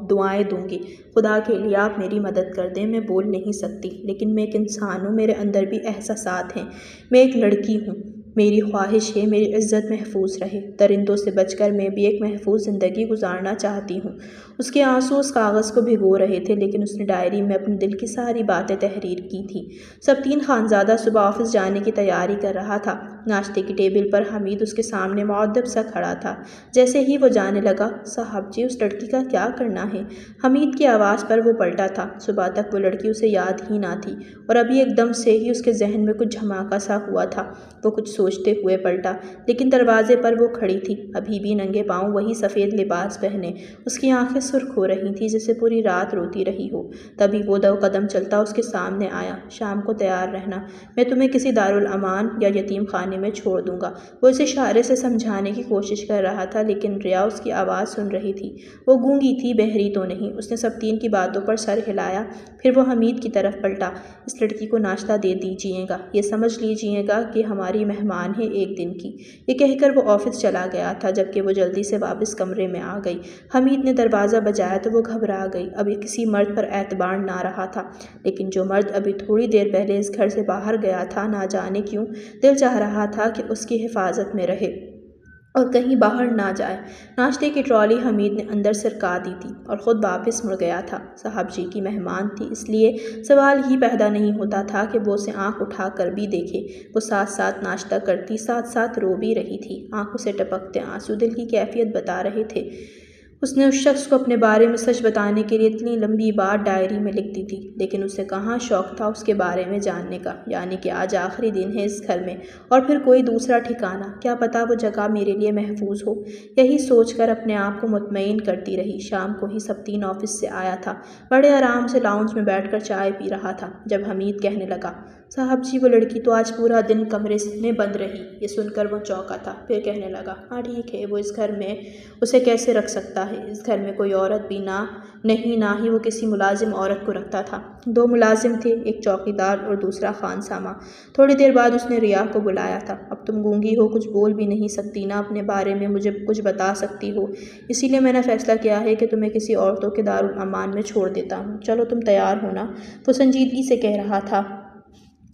Speaker 1: دعائیں دوں گی۔ خدا کے لیے آپ میری مدد کر دیں۔ میں بول نہیں سکتی، لیکن میں ایک انسان ہوں، میرے اندر بھی احساسات ہیں۔ میں ایک لڑکی ہوں، میری خواہش ہے میری عزت محفوظ رہے۔ درندوں سے بچ کر میں بھی ایک محفوظ زندگی گزارنا چاہتی ہوں۔ اس کے آنسو اس کاغذ کو بھگو رہے تھے، لیکن اس نے ڈائری میں اپنے دل کی ساری باتیں تحریر کی تھیں۔ سبطین خانزادہ صبح آفس جانے کی تیاری کر رہا تھا۔ ناشتے کی ٹیبل پر حمید اس کے سامنے مؤدب سا کھڑا تھا۔ جیسے ہی وہ جانے لگا، صاحب جی، اس لڑکی کا کیا کرنا ہے؟ حمید کی آواز پر وہ پلٹا تھا۔ صبح تک وہ لڑکی اسے یاد ہی نہ تھی، اور ابھی ایک دم سے ہی اس کے ذہن میں کچھ دھماکہ سا ہوا تھا۔ وہ کچھ سوچتے ہوئے پلٹا، لیکن دروازے پر وہ کھڑی تھی، ابھی بھی ننگے پاؤں، وہی سفید لباس پہنے۔ اس کی آنکھیں سرخ ہو رہی تھیں جیسے پوری رات روتی رہی ہو۔ تبھی وہ 2 قدم چلتا اس کے سامنے آیا۔ شام کو تیار رہنا، میں تمہیں کسی دارالامان یا یتیم خانے میں چھوڑ دوں گا۔ وہ اسے اشارے سے سمجھانے کی کوشش کر رہا تھا، لیکن ریا اس کی آواز سن رہی تھی۔ وہ گونگی تھی، بہری تو نہیں۔ اس نے سبطین کی باتوں پر سر ہلایا، پھر وہ حمید کی طرف پلٹا۔ اس لڑکی کو ناشتہ دے دیجیے گا، یہ سمجھ لیجیے گا کہ ہماری مہمان ہے ایک دن کی۔ یہ کہہ کر وہ آفس چلا گیا تھا، جبکہ وہ جلدی سے واپس کمرے میں آ گئی۔ حمید نے دروازہ بجایا تو وہ گھبرا گئی۔ اب کسی مرد پر اعتبار نہ رہا تھا، لیکن جو مرد ابھی تھوڑی دیر پہلے اس گھر سے باہر گیا تھا، نہ جانے کیوں دل چاہ رہا تھا کہ اس کی حفاظت میں رہے اور کہیں باہر نہ جائے۔ ناشتے کی ٹرالی حمید نے اندر سرکا دی تھی اور خود واپس مڑ گیا تھا۔ صاحب جی کی مہمان تھی، اس لیے سوال ہی پیدا نہیں ہوتا تھا کہ وہ اسے آنکھ اٹھا کر بھی دیکھے۔ وہ ساتھ ساتھ ناشتہ کرتی، ساتھ ساتھ رو بھی رہی تھی۔ آنکھوں سے ٹپکتے آنسو دل کی کیفیت بتا رہے تھے۔ اس نے اس شخص کو اپنے بارے میں سچ بتانے کے لیے اتنی لمبی بات ڈائری میں لکھ دی تھی، لیکن اسے کہاں شوق تھا اس کے بارے میں جاننے کا، یعنی کہ آج آخری دن ہے اس گھر میں، اور پھر کوئی دوسرا ٹھکانہ، کیا پتہ وہ جگہ میرے لیے محفوظ ہو۔ یہی سوچ کر اپنے آپ کو مطمئن کرتی رہی۔ شام کو ہی سبطین آفس سے آیا تھا، بڑے آرام سے لاؤنج میں بیٹھ کر چائے پی رہا تھا، جب حمید کہنے لگا، صاحب جی، وہ لڑکی تو آج پورا دن کمرے میں بند رہی۔ یہ سن کر وہ چونکا تھا، پھر کہنے لگا، ہاں ٹھیک ہے، وہ اس گھر میں اسے کیسے رکھ سکتا ہے؟ اس گھر میں کوئی عورت بھی نہیں، نہ ہی وہ کسی ملازم عورت کو رکھتا تھا۔ 2 ملازم تھے، ایک چوکیدار اور دوسرا خانسامہ۔ تھوڑی دیر بعد اس نے ریا کو بلایا تھا۔ اب تم گونگی ہو، کچھ بول بھی نہیں سکتی، نہ اپنے بارے میں مجھے کچھ بتا سکتی ہو، اسی لیے میں نے فیصلہ کیا ہے کہ تمہیں کسی عورتوں کے دارالامان میں چھوڑ دیتا ہوں۔ چلو تم تیار ہونا، وہ سنجیدگی سے کہہ رہا تھا۔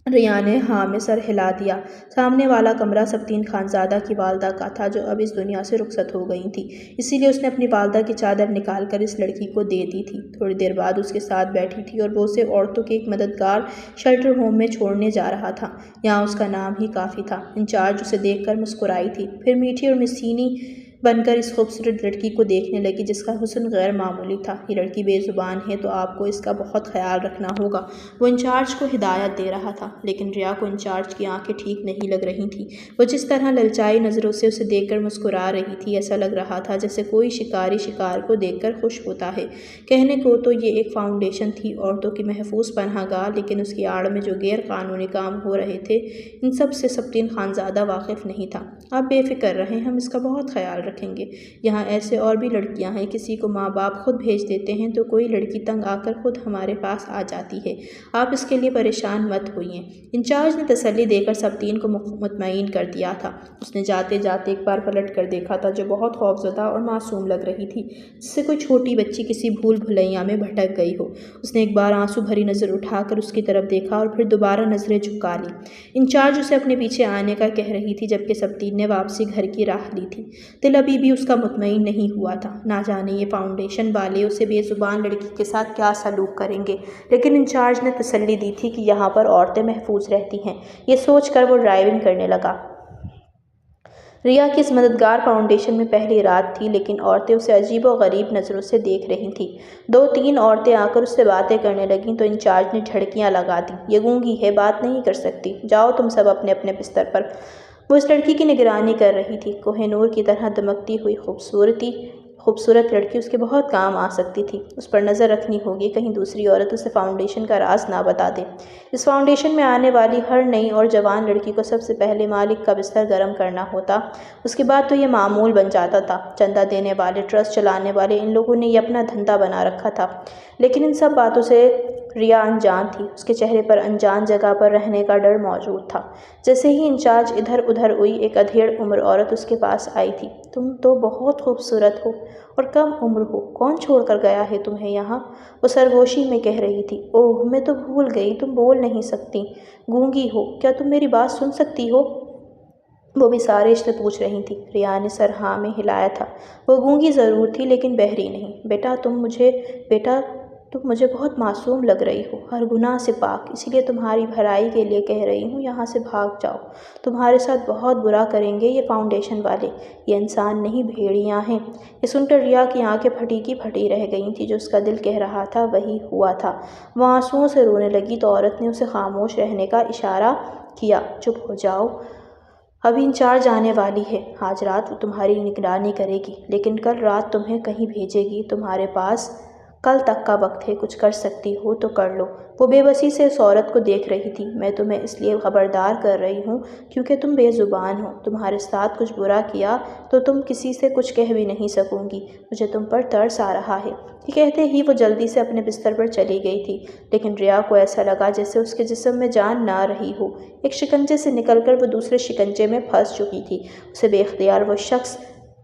Speaker 1: ریا نے ہاں میں سر ہلا دیا۔ سامنے والا کمرہ سبطین خانزادہ کی والدہ کا تھا، جو اب اس دنیا سے رخصت ہو گئی تھیں، اسی لیے اس نے اپنی والدہ کی چادر نکال کر اس لڑکی کو دے دی تھی۔ تھوڑی دیر بعد اس کے ساتھ بیٹھی تھی اور وہ اسے عورتوں کے ایک مددگار شیلٹر ہوم میں چھوڑنے جا رہا تھا۔ یہاں اس کا نام ہی کافی تھا۔ انچارج اسے دیکھ کر مسکرائی تھی، پھر میٹھی اور مسکینی بن کر اس خوبصورت لڑکی کو دیکھنے لگی جس کا حسن غیر معمولی تھا۔ یہ لڑکی بے زبان ہے تو آپ کو اس کا بہت خیال رکھنا ہوگا، وہ انچارج کو ہدایت دے رہا تھا، لیکن ریا کو انچارج کی آنکھیں ٹھیک نہیں لگ رہی تھیں۔ وہ جس طرح للچائی نظروں سے اسے دیکھ کر مسکرا رہی تھی، ایسا لگ رہا تھا جیسے کوئی شکاری شکار کو دیکھ کر خوش ہوتا ہے۔ کہنے کو تو یہ ایک فاؤنڈیشن تھی، عورتوں کی محفوظ پناہ گاہ، لیکن اس کی آڑ میں جو غیر قانونی کام ہو رہے تھے، ان سب سے سبطین خانزادہ واقف نہیں تھا۔ آپ بے فکر رہیں، ہم اس کا بہت خیال رکھیں گے۔ یہاں ایسے اور بھی لڑکیاں ہیں، کسی کو ماں باپ خود بھیج دیتے ہیں تو کوئی لڑکی تنگ آ کر خود ہمارے پاس آ جاتی ہے، آپ اس کے لیے پریشان مت ہوئیے۔ انچارج نے تسلی دے کر سبطین کو مطمئن کر دیا تھا۔ اس نے جاتے جاتے ایک بار پلٹ کر دیکھا تھا، جو بہت خوفزدہ اور معصوم لگ رہی تھی، جسے کوئی چھوٹی بچی کسی بھول بھلیاں میں بھٹک گئی ہو۔ اس نے ایک بار آنسو بھری نظر اٹھا کر اس کی طرف دیکھا اور پھر دوبارہ نظریں جھکا لی۔ انچارج اسے اپنے پیچھے آنے کا کہہ رہی تھی، جبکہ سبطین نے واپسی گھر کی راہ لی تھی۔ دل ابھی بھی اس کا مطمئن نہیں ہوا تھا، نہ جانے یہ فاؤنڈیشن والے اسے بے زبان لڑکی کے ساتھ کیا سلوک کریں گے، لیکن انچارج نے تسلی دی تھی کہ یہاں پر عورتیں محفوظ رہتی ہیں۔ یہ سوچ کر وہ ڈرائیونگ کرنے لگا۔ ریا کی اس مددگار فاؤنڈیشن میں پہلی رات تھی، لیکن عورتیں اسے عجیب و غریب نظروں سے دیکھ رہی تھیں۔ 2-3 عورتیں آ کر اس سے باتیں کرنے لگیں تو انچارج نے جھڑکیاں لگا دیں، یہ گونگی ہے، بات نہیں کر سکتی، جاؤ تم سب اپنے اپنے بستر پر۔ وہ اس لڑکی کی نگرانی کر رہی تھی، کوہ نور کی طرح دمکتی ہوئی خوبصورت لڑکی اس کے بہت کام آ سکتی تھی۔ اس پر نظر رکھنی ہوگی، کہیں دوسری عورت اسے فاؤنڈیشن کا راز نہ بتا دے۔ اس فاؤنڈیشن میں آنے والی ہر نئی اور جوان لڑکی کو سب سے پہلے مالک کا بستر گرم کرنا ہوتا، اس کے بعد تو یہ معمول بن جاتا تھا۔ چندہ دینے والے، ٹرسٹ چلانے والے، ان لوگوں نے یہ اپنا دھندا بنا رکھا تھا، لیکن ان سب باتوں سے ریا انجان تھی، اس کے چہرے پر انجان جگہ پر رہنے کا ڈر موجود تھا۔ جیسے ہی انچارج ادھر ادھر ہوئی، ایک ادھیڑ عمر عورت اس کے پاس آئی تھی۔ تم تو بہت خوبصورت ہو اور کم عمر ہو، کون چھوڑ کر گیا ہے تمہیں یہاں؟ وہ سرگوشی میں کہہ رہی تھی۔ اوہ، میں تو بھول گئی، تم بول نہیں سکتی، گونگی ہو، کیا تم میری بات سن سکتی ہو؟ وہ بھی سارے سے پوچھ رہی تھی۔ ریا نے سر ہاں میں ہلایا تھا۔ وہ گونگی ضرور تھی لیکن بہری نہیں۔ بیٹا تم مجھے بہت معصوم لگ رہی ہو، ہر گناہ سے پاک، اسی لیے تمہاری بھلائی کے لیے کہہ رہی ہوں، یہاں سے بھاگ جاؤ، تمہارے ساتھ بہت برا کریں گے یہ فاؤنڈیشن والے، یہ انسان نہیں بھیڑیاں ہیں۔ یہ سن کر ریا کی آنکھیں پھٹی کی پھٹی رہ گئی تھی، جو اس کا دل کہہ رہا تھا وہی ہوا تھا۔ وہ آنسوؤں سے رونے لگی تو عورت نے اسے خاموش رہنے کا اشارہ کیا۔ چپ ہو جاؤ، ابھی انچارج آنے والی ہے، آج رات وہ تمہاری نگرانی کرے گی، لیکن کل رات تمہیں کہیں بھیجے گی، تمہارے پاس کل تک کا وقت ہے، کچھ کر سکتی ہو تو کر لو۔ وہ بے بسی سے اس عورت کو دیکھ رہی تھی۔ میں تمہیں اس لیے خبردار کر رہی ہوں کیونکہ تم بے زبان ہو، تمہارے ساتھ کچھ برا کیا تو تم کسی سے کچھ کہہ بھی نہیں سکوں گی، مجھے تم پر ترس آ رہا ہے۔ یہ کہتے ہی وہ جلدی سے اپنے بستر پر چلی گئی تھی، لیکن ریا کو ایسا لگا جیسے اس کے جسم میں جان نہ رہی ہو۔ ایک شکنجے سے نکل کر وہ دوسرے شکنجے میں پھنس چکی تھی۔ اسے بے اختیار وہ شخص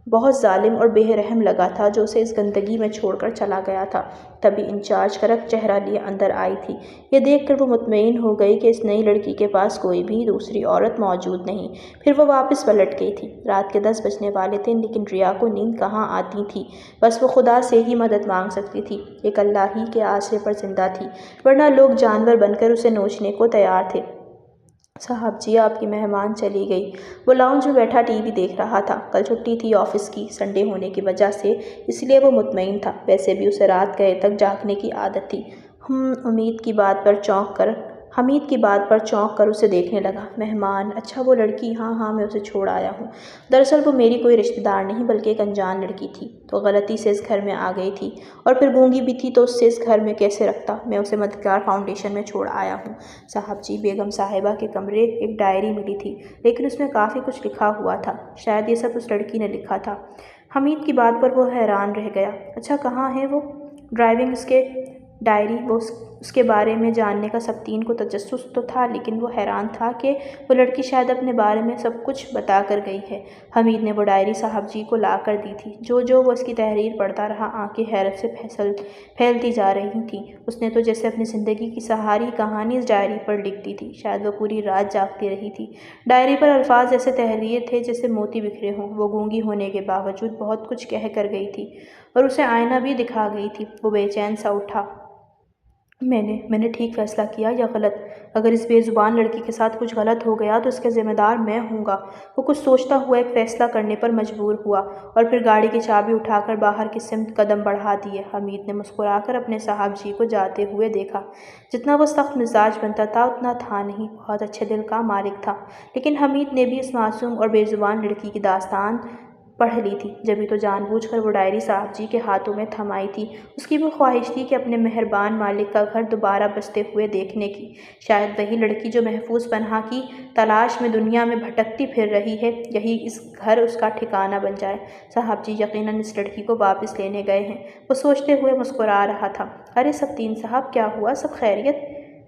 Speaker 1: بہت ظالم اور بے رحم لگا تھا جو اسے اس گندگی میں چھوڑ کر چلا گیا تھا۔ تبھی انچارج کرک چہرہ لیے اندر آئی تھی۔ یہ دیکھ کر وہ مطمئن ہو گئی کہ اس نئی لڑکی کے پاس کوئی بھی دوسری عورت موجود نہیں۔ پھر وہ واپس پلٹ گئی تھی۔ رات کے 10 بجنے والے تھے لیکن ریا کو نیند کہاں آتی تھی، بس وہ خدا سے ہی مدد مانگ سکتی تھی، ایک اللہ ہی کے آسرے پر زندہ تھی، ورنہ لوگ جانور بن کر اسے نوچنے کو تیار تھے۔ صاحب جی، آپ کی مہمان چلی گئی۔ وہ لاؤنج میں بیٹھا ٹی وی دیکھ رہا تھا۔ کل چھٹی تھی آفس کی، سنڈے ہونے کی وجہ سے، اس لیے وہ مطمئن تھا، ویسے بھی اسے رات گئے تک جاگنے کی عادت تھی۔ حمید کی بات پر چونک کر اسے دیکھنے لگا۔ مہمان؟ اچھا وہ لڑکی، ہاں میں اسے چھوڑ آیا ہوں۔ دراصل وہ میری کوئی رشتہ دار نہیں بلکہ ایک انجان لڑکی تھی، تو غلطی سے اس گھر میں آ گئی تھی، اور پھر گونگی بھی تھی تو اس سے اس گھر میں کیسے رکھتا، میں اسے مددگار فاؤنڈیشن میں چھوڑ آیا ہوں۔ صاحب جی، بیگم صاحبہ کے کمرے ایک ڈائری ملی تھی، لیکن اس میں کافی کچھ لکھا ہوا تھا، شاید یہ سب اس لڑکی نے لکھا تھا۔ حمید کی بات پر وہ حیران رہ گیا۔ اچھا کہاں ہے وہ ڈرائیونگ اس کے ڈائری؟ وہ اس کے بارے میں جاننے کا سبطین کو تجسس تو تھا، لیکن وہ حیران تھا کہ وہ لڑکی شاید اپنے بارے میں سب کچھ بتا کر گئی ہے۔ حمید نے وہ ڈائری صاحب جی کو لا کر دی تھی۔ جو وہ اس کی تحریر پڑھتا رہا، آنکھیں حیرت سے پھیلتی جا رہی تھیں۔ اس نے تو جیسے اپنی زندگی کی ساری کہانی اس ڈائری پر لکھ دی تھی، شاید وہ پوری رات جاگتی رہی تھی۔ ڈائری پر الفاظ ایسے تحریر تھے جیسے موتی بکھرے ہوں۔ وہ گونگی ہونے کے باوجود بہت کچھ کہہ کر گئی تھی اور اسے آئینہ بھی دکھا گئی تھی۔ وہ بے چین سا اٹھا۔ میں نے ٹھیک فیصلہ کیا یا غلط؟ اگر اس بے زبان لڑکی کے ساتھ کچھ غلط ہو گیا تو اس کا ذمہ دار میں ہوں گا۔ وہ کچھ سوچتا ہوا ایک فیصلہ کرنے پر مجبور ہوا اور پھر گاڑی کی چابی اٹھا کر باہر کی سمت قدم بڑھا دیے۔ حمید نے مسکرا کر اپنے صاحب جی کو جاتے ہوئے دیکھا۔ جتنا وہ سخت مزاج بنتا تھا اتنا تھا نہیں، بہت اچھے دل کا مالک تھا، لیکن حمید نے بھی اس معصوم اور بے زبان لڑکی کی داستان پڑھ لی تھی، جبھی تو جان بوجھ کر وہ ڈائری صاحب جی کے ہاتھوں میں تھمائی تھی۔ اس کی بھی خواہش تھی کہ اپنے مہربان مالک کا گھر دوبارہ بستے ہوئے دیکھنے کی۔ شاید وہی لڑکی جو محفوظ پناہ کی تلاش میں دنیا میں بھٹکتی پھر رہی ہے، یہی اس گھر اس کا ٹھکانہ بن جائے۔ صاحب جی یقیناً اس لڑکی کو واپس لینے گئے ہیں، وہ سوچتے ہوئے مسکرا رہا تھا۔ ارے سبطین صاحب، کیا ہوا؟ سب خیریت؟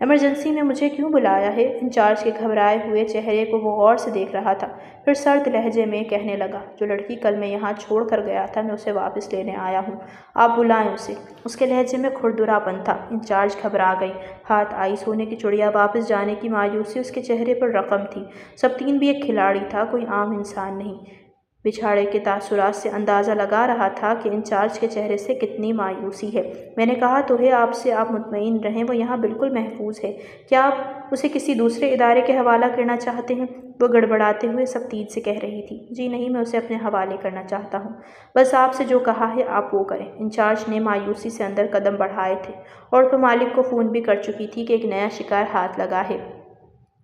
Speaker 1: ایمرجنسی میں مجھے کیوں بلایا ہے؟ انچارج کے گھبرائے ہوئے چہرے کو وہ غور سے دیکھ رہا تھا، پھر سرد لہجے میں کہنے لگا، جو لڑکی کل میں یہاں چھوڑ کر گیا تھا میں اسے واپس لینے آیا ہوں، آپ بلائیں اسے۔ اس کے لہجے میں کھردرا پن تھا۔ انچارج گھبرا گئی، ہاتھ آئی سونے کی چڑیا واپس جانے کی مایوسی اس کے چہرے پر رقم تھی۔ سبطین بھی ایک کھلاڑی تھا، کوئی عام انسان نہیں۔ بچھاڑے کے تاثرات سے اندازہ لگا رہا تھا کہ انچارج کے چہرے سے کتنی مایوسی ہے۔ میں نے کہا تو ہے آپ مطمئن رہیں، وہ یہاں بالکل محفوظ ہے۔ کیا آپ اسے کسی دوسرے ادارے کے حوالہ کرنا چاہتے ہیں؟ وہ گڑبڑاتے ہوئے سبطین سے کہہ رہی تھی۔ جی نہیں، میں اسے اپنے حوالے کرنا چاہتا ہوں، بس آپ سے جو کہا ہے آپ وہ کریں۔ انچارج نے مایوسی سے اندر قدم بڑھائے تھے، اور تو مالک کو فون بھی کر چکی تھی کہ ایک نیا شکار ہاتھ لگا ہے،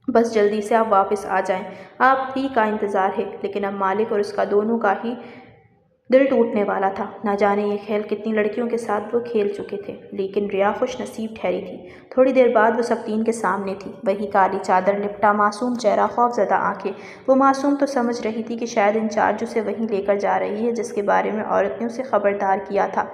Speaker 1: بس جلدی سے آپ واپس آ جائیں، آپ ہی کا انتظار ہے۔ لیکن اب مالک اور اس کا دونوں کا ہی دل ٹوٹنے والا تھا۔ نہ جانے یہ کھیل کتنی لڑکیوں کے ساتھ وہ کھیل چکے تھے، لیکن ریا خوش نصیب ٹھہری تھی۔ تھوڑی دیر بعد وہ سبطین کے سامنے تھی، وہی کالی چادر لپٹا معصوم چہرہ، خوف زدہ آنکھیں۔ وہ معصوم تو سمجھ رہی تھی کہ شاید انچارج اسے وہیں لے کر جا رہی ہے جس کے بارے میں عورت نے اسے خبردار کیا تھا،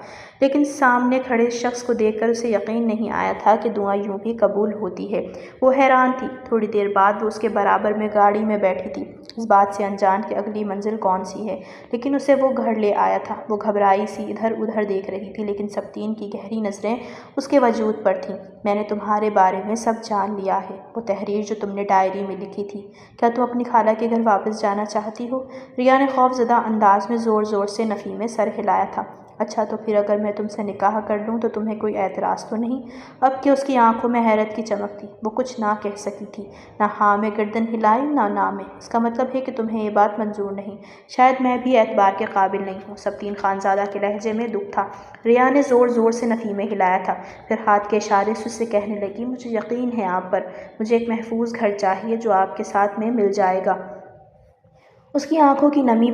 Speaker 1: لیکن سامنے کھڑے شخص کو دیکھ کر اسے یقین نہیں آیا تھا کہ دعا یوں بھی قبول ہوتی ہے۔ وہ حیران تھی۔ تھوڑی دیر بعد وہ اس کے برابر میں گاڑی میں بیٹھی تھی، اس بات سے انجان کہ اگلی منزل کون سی ہے، لیکن اسے وہ گھر لے آیا تھا۔ وہ گھبرائی سی ادھر ادھر دیکھ رہی تھی، لیکن سبطین کی گہری نظریں اس کے وجود پر تھیں۔ میں نے تمہارے بارے میں سب جان لیا ہے، وہ تحریر جو تم نے ڈائری میں لکھی تھی۔ کیا تم اپنی خالہ کے گھر واپس جانا چاہتی ہو؟ ریا نے خوف زدہ انداز میں زور زور سے نفی میں سر ہلایا تھا۔ اچھا، تو پھر اگر میں تم سے نکاح کر لوں تو تمہیں کوئی اعتراض تو نہیں؟ اب کہ اس کی آنکھوں میں حیرت کی چمک تھی، وہ کچھ نہ کہہ سکی تھی۔ نہ ہاں میں گردن ہلائی، نہ میں۔ اس کا مطلب ہے کہ تمہیں یہ بات منظور نہیں؟ شاید میں بھی اعتبار کے قابل نہیں ہوں۔ سبطین خانزادہ کے لہجے میں دکھ تھا۔ ریا نے زور زور سے نفی میں ہلایا تھا، پھر ہاتھ کے اشارے سے اسے کہنے لگی، مجھے یقین ہے آپ پر، مجھے ایک محفوظ گھر چاہیے جو آپ کے ساتھ میں مل جائے گا۔ اس کی آنکھوں کی نمی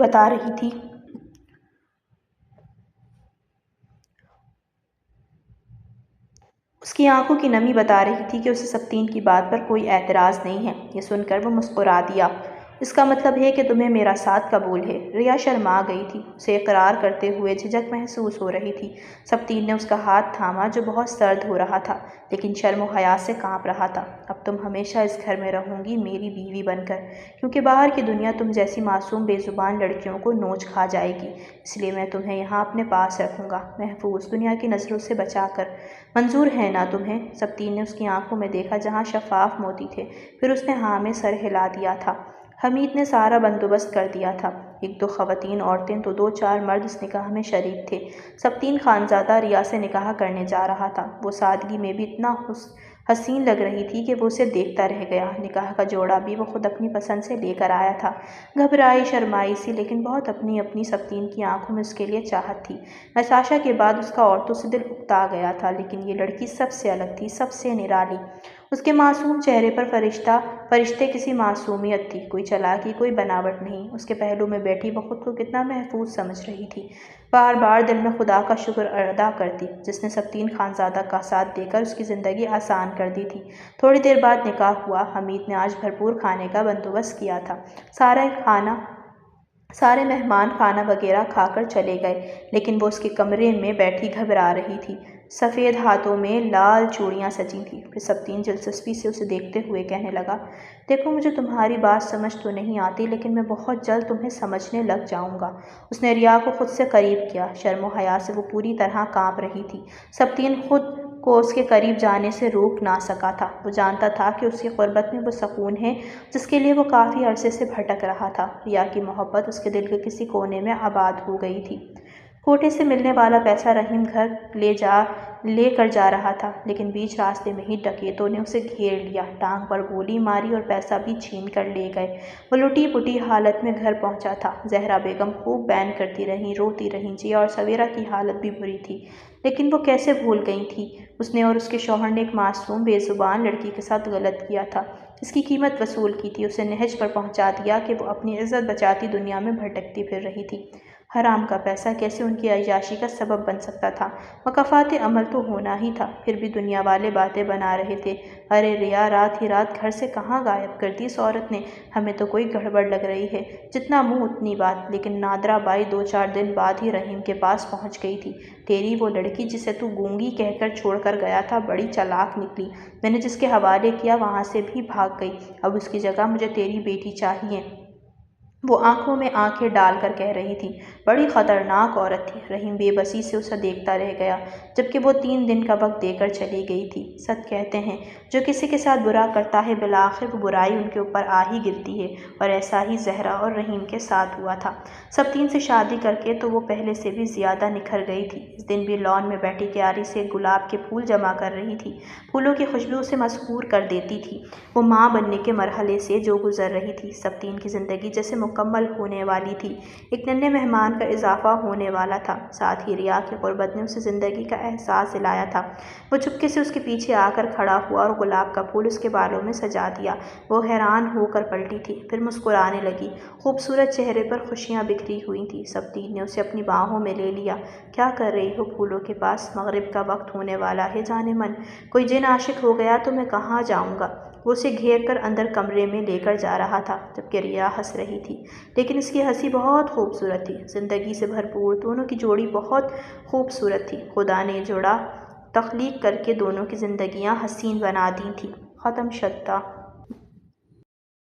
Speaker 1: بتا رہی تھی کہ اسے سبطین کی بات پر کوئی اعتراض نہیں ہے۔ یہ سن کر وہ مسکرا دیا۔ اس کا مطلب ہے کہ تمہیں میرا ساتھ قبول ہے؟ ریا شرما گئی تھی، اسے اقرار کرتے ہوئے جھجک محسوس ہو رہی تھی۔ سبطین نے اس کا ہاتھ تھاما جو بہت سرد ہو رہا تھا، لیکن شرم و حیا سے کانپ رہا تھا۔ اب تم ہمیشہ اس گھر میں رہوں گی میری بیوی بن کر، کیونکہ باہر کی دنیا تم جیسی معصوم بے زبان لڑکیوں کو نوچ کھا جائے گی، اس لیے میں تمہیں یہاں اپنے پاس رکھوں گا، محفوظ، دنیا کی نظروں سے بچا کر۔ منظور ہے نا تمہیں؟ سبطین نے اس کی آنکھوں میں دیکھا جہاں شفاف موتی تھے، پھر اس نے ہاں میں سر ہلا دیا تھا۔ حمید نے سارا بندوبست کر دیا تھا، 1-2 خواتین عورتیں تو 2-4 مرد اس نکاح میں شریک تھے۔ سبطین خانزادہ ریا سے نکاح کرنے جا رہا تھا۔ وہ سادگی میں بھی اتنا حسین لگ رہی تھی کہ وہ اسے دیکھتا رہ گیا۔ نکاح کا جوڑا بھی وہ خود اپنی پسند سے لے کر آیا تھا۔ گھبرائی شرمائی سی لیکن بہت اپنی سبطین کی آنکھوں میں اس کے لیے چاہت تھی۔ نتاشا کے بعد اس کا عورتوں سے دل اکتا گیا تھا، لیکن یہ لڑکی سب سے الگ تھی، سب سے نرالی۔ اس کے معصوم چہرے پر فرشتے کسی معصومیت تھی، کوئی چالاکی، کوئی بناوٹ نہیں۔ اس کے پہلو میں بیٹھی وہ خود کو کتنا محفوظ سمجھ رہی تھی، بار بار دل میں خدا کا شکر ادا کرتی جس نے سبطین خانزادہ کا ساتھ دے کر اس کی زندگی آسان کر دی تھی۔ تھوڑی دیر بعد نکاح ہوا۔ حمید نے آج بھرپور کھانے کا بندوبست کیا تھا۔ سارے مہمان کھانا وغیرہ کھا کر چلے گئے، لیکن وہ اس کے کمرے میں بیٹھی گھبرا رہی تھی۔ سفید ہاتھوں میں لال چوڑیاں سجی تھیں۔ پھر سبطین دلچسپی سے اسے دیکھتے ہوئے کہنے لگا، دیکھو مجھے تمہاری بات سمجھ تو نہیں آتی، لیکن میں بہت جلد تمہیں سمجھنے لگ جاؤں گا۔ اس نے ریا کو خود سے قریب کیا۔ شرم و حیا سے وہ پوری طرح کانپ رہی تھی۔ سبطین خود کو اس کے قریب جانے سے روک نہ سکا تھا۔ وہ جانتا تھا کہ اس کی قربت میں وہ سکون ہے جس کے لیے وہ کافی عرصے سے بھٹک رہا تھا۔ ریا کی محبت اس کے دل کے کسی کونے میں آباد ہو گئی تھی۔ کوٹے سے ملنے والا پیسہ رحیم گھر لے کر جا رہا تھا، لیکن بیچ راستے میں ہی ڈکیتوں نے اسے گھیر لیا، ٹانگ پر گولی ماری اور پیسہ بھی چھین کر لے گئے۔ وہ لٹی پٹی حالت میں گھر پہنچا تھا۔ زہرا بیگم خوب بین کرتی رہیں، روتی رہیں۔ جیا اور سویرا کی حالت بھی بری تھی، لیکن وہ کیسے بھول گئی تھی اس نے اور اس کے شوہر نے ایک معصوم بے زبان لڑکی کے ساتھ غلط کیا تھا، اس کی قیمت وصول کی تھی، اسے نہج پر پہنچا دیا کہ وہ اپنی عزت بچاتی دنیا میں بھٹکتی پھر رہی تھی۔ حرام کا پیسہ کیسے ان کی عیاشی کا سبب بن سکتا تھا؟ مکافات عمل تو ہونا ہی تھا، پھر بھی دنیا والے باتیں بنا رہے تھے۔ ارے ریا، رات ہی رات گھر سے کہاں غائب کر دی اس عورت نے؟ ہمیں تو کوئی گڑبڑ لگ رہی ہے۔ جتنا منہ اتنی بات، لیکن نادرا بائی 2-4 دن بعد ہی رحیم کے پاس پہنچ گئی تھی۔ تیری وہ لڑکی جسے تو گونگی کہہ کر چھوڑ کر گیا تھا بڑی چالاک نکلی، میں نے جس کے حوالے کیا وہاں سے بھی بھاگ گئی، اب اس کی جگہ مجھے تیری بیٹی چاہیے۔ وہ آنکھوں میں آنکھیں ڈال کر کہہ رہی تھی۔ بڑی خطرناک عورت تھی۔ رحیم بے بسی سے اسے دیکھتا رہ گیا، جبکہ وہ 3 دن کا وقت دے کر چلی گئی تھی۔ سچ کہتے ہیں جو کسی کے ساتھ برا کرتا ہے بالآخر وہ برائی ان کے اوپر آ ہی گرتی ہے، اور ایسا ہی زہرا اور رحیم کے ساتھ ہوا تھا۔ سبطین سے شادی کر کے تو وہ پہلے سے بھی زیادہ نکھر گئی تھی۔ اس دن بھی لان میں بیٹھی کیاری سے گلاب کے پھول جمع کر رہی تھی۔ پھولوں کی خوشبو اسے مسحور کر دیتی تھی۔ وہ ماں بننے کے مرحلے سے جو گزر رہی تھی، سبطین کی زندگی جیسے مکمل ہونے والی تھی۔ ایک ننھے مہمان کا اضافہ ہونے والا تھا، ساتھ ہی ریا کی غربت نے اسے زندگی کا احساس دلایا تھا۔ وہ چپکے سے اس کے پیچھے آ کر کھڑا ہوا اور گلاب کا پھول اس کے بالوں میں سجا دیا۔ وہ حیران ہو کر پلٹی تھی، پھر مسکرانے لگی۔ خوبصورت چہرے پر خوشیاں بکھری ہوئی تھیں۔ سب تین نے اسے اپنی باہوں میں لے لیا۔ کیا کر رہی ہو پھولوں کے پاس؟ مغرب کا وقت ہونے والا ہے جانے من۔ کوئی جن عاشق ہو گیا تو میں کہاں جاؤں گا؟ وہ اسے گھیر کر اندر کمرے میں لے کر جا رہا تھا، جبکہ ریا ہنس رہی تھی، لیکن اس کی ہنسی بہت خوبصورت تھی، زندگی سے بھرپور۔ دونوں کی جوڑی بہت خوبصورت تھی۔ خدا نے جوڑا تخلیق کر کے دونوں کی زندگیاں حسین بنا دی تھیں۔ ختم شدہ۔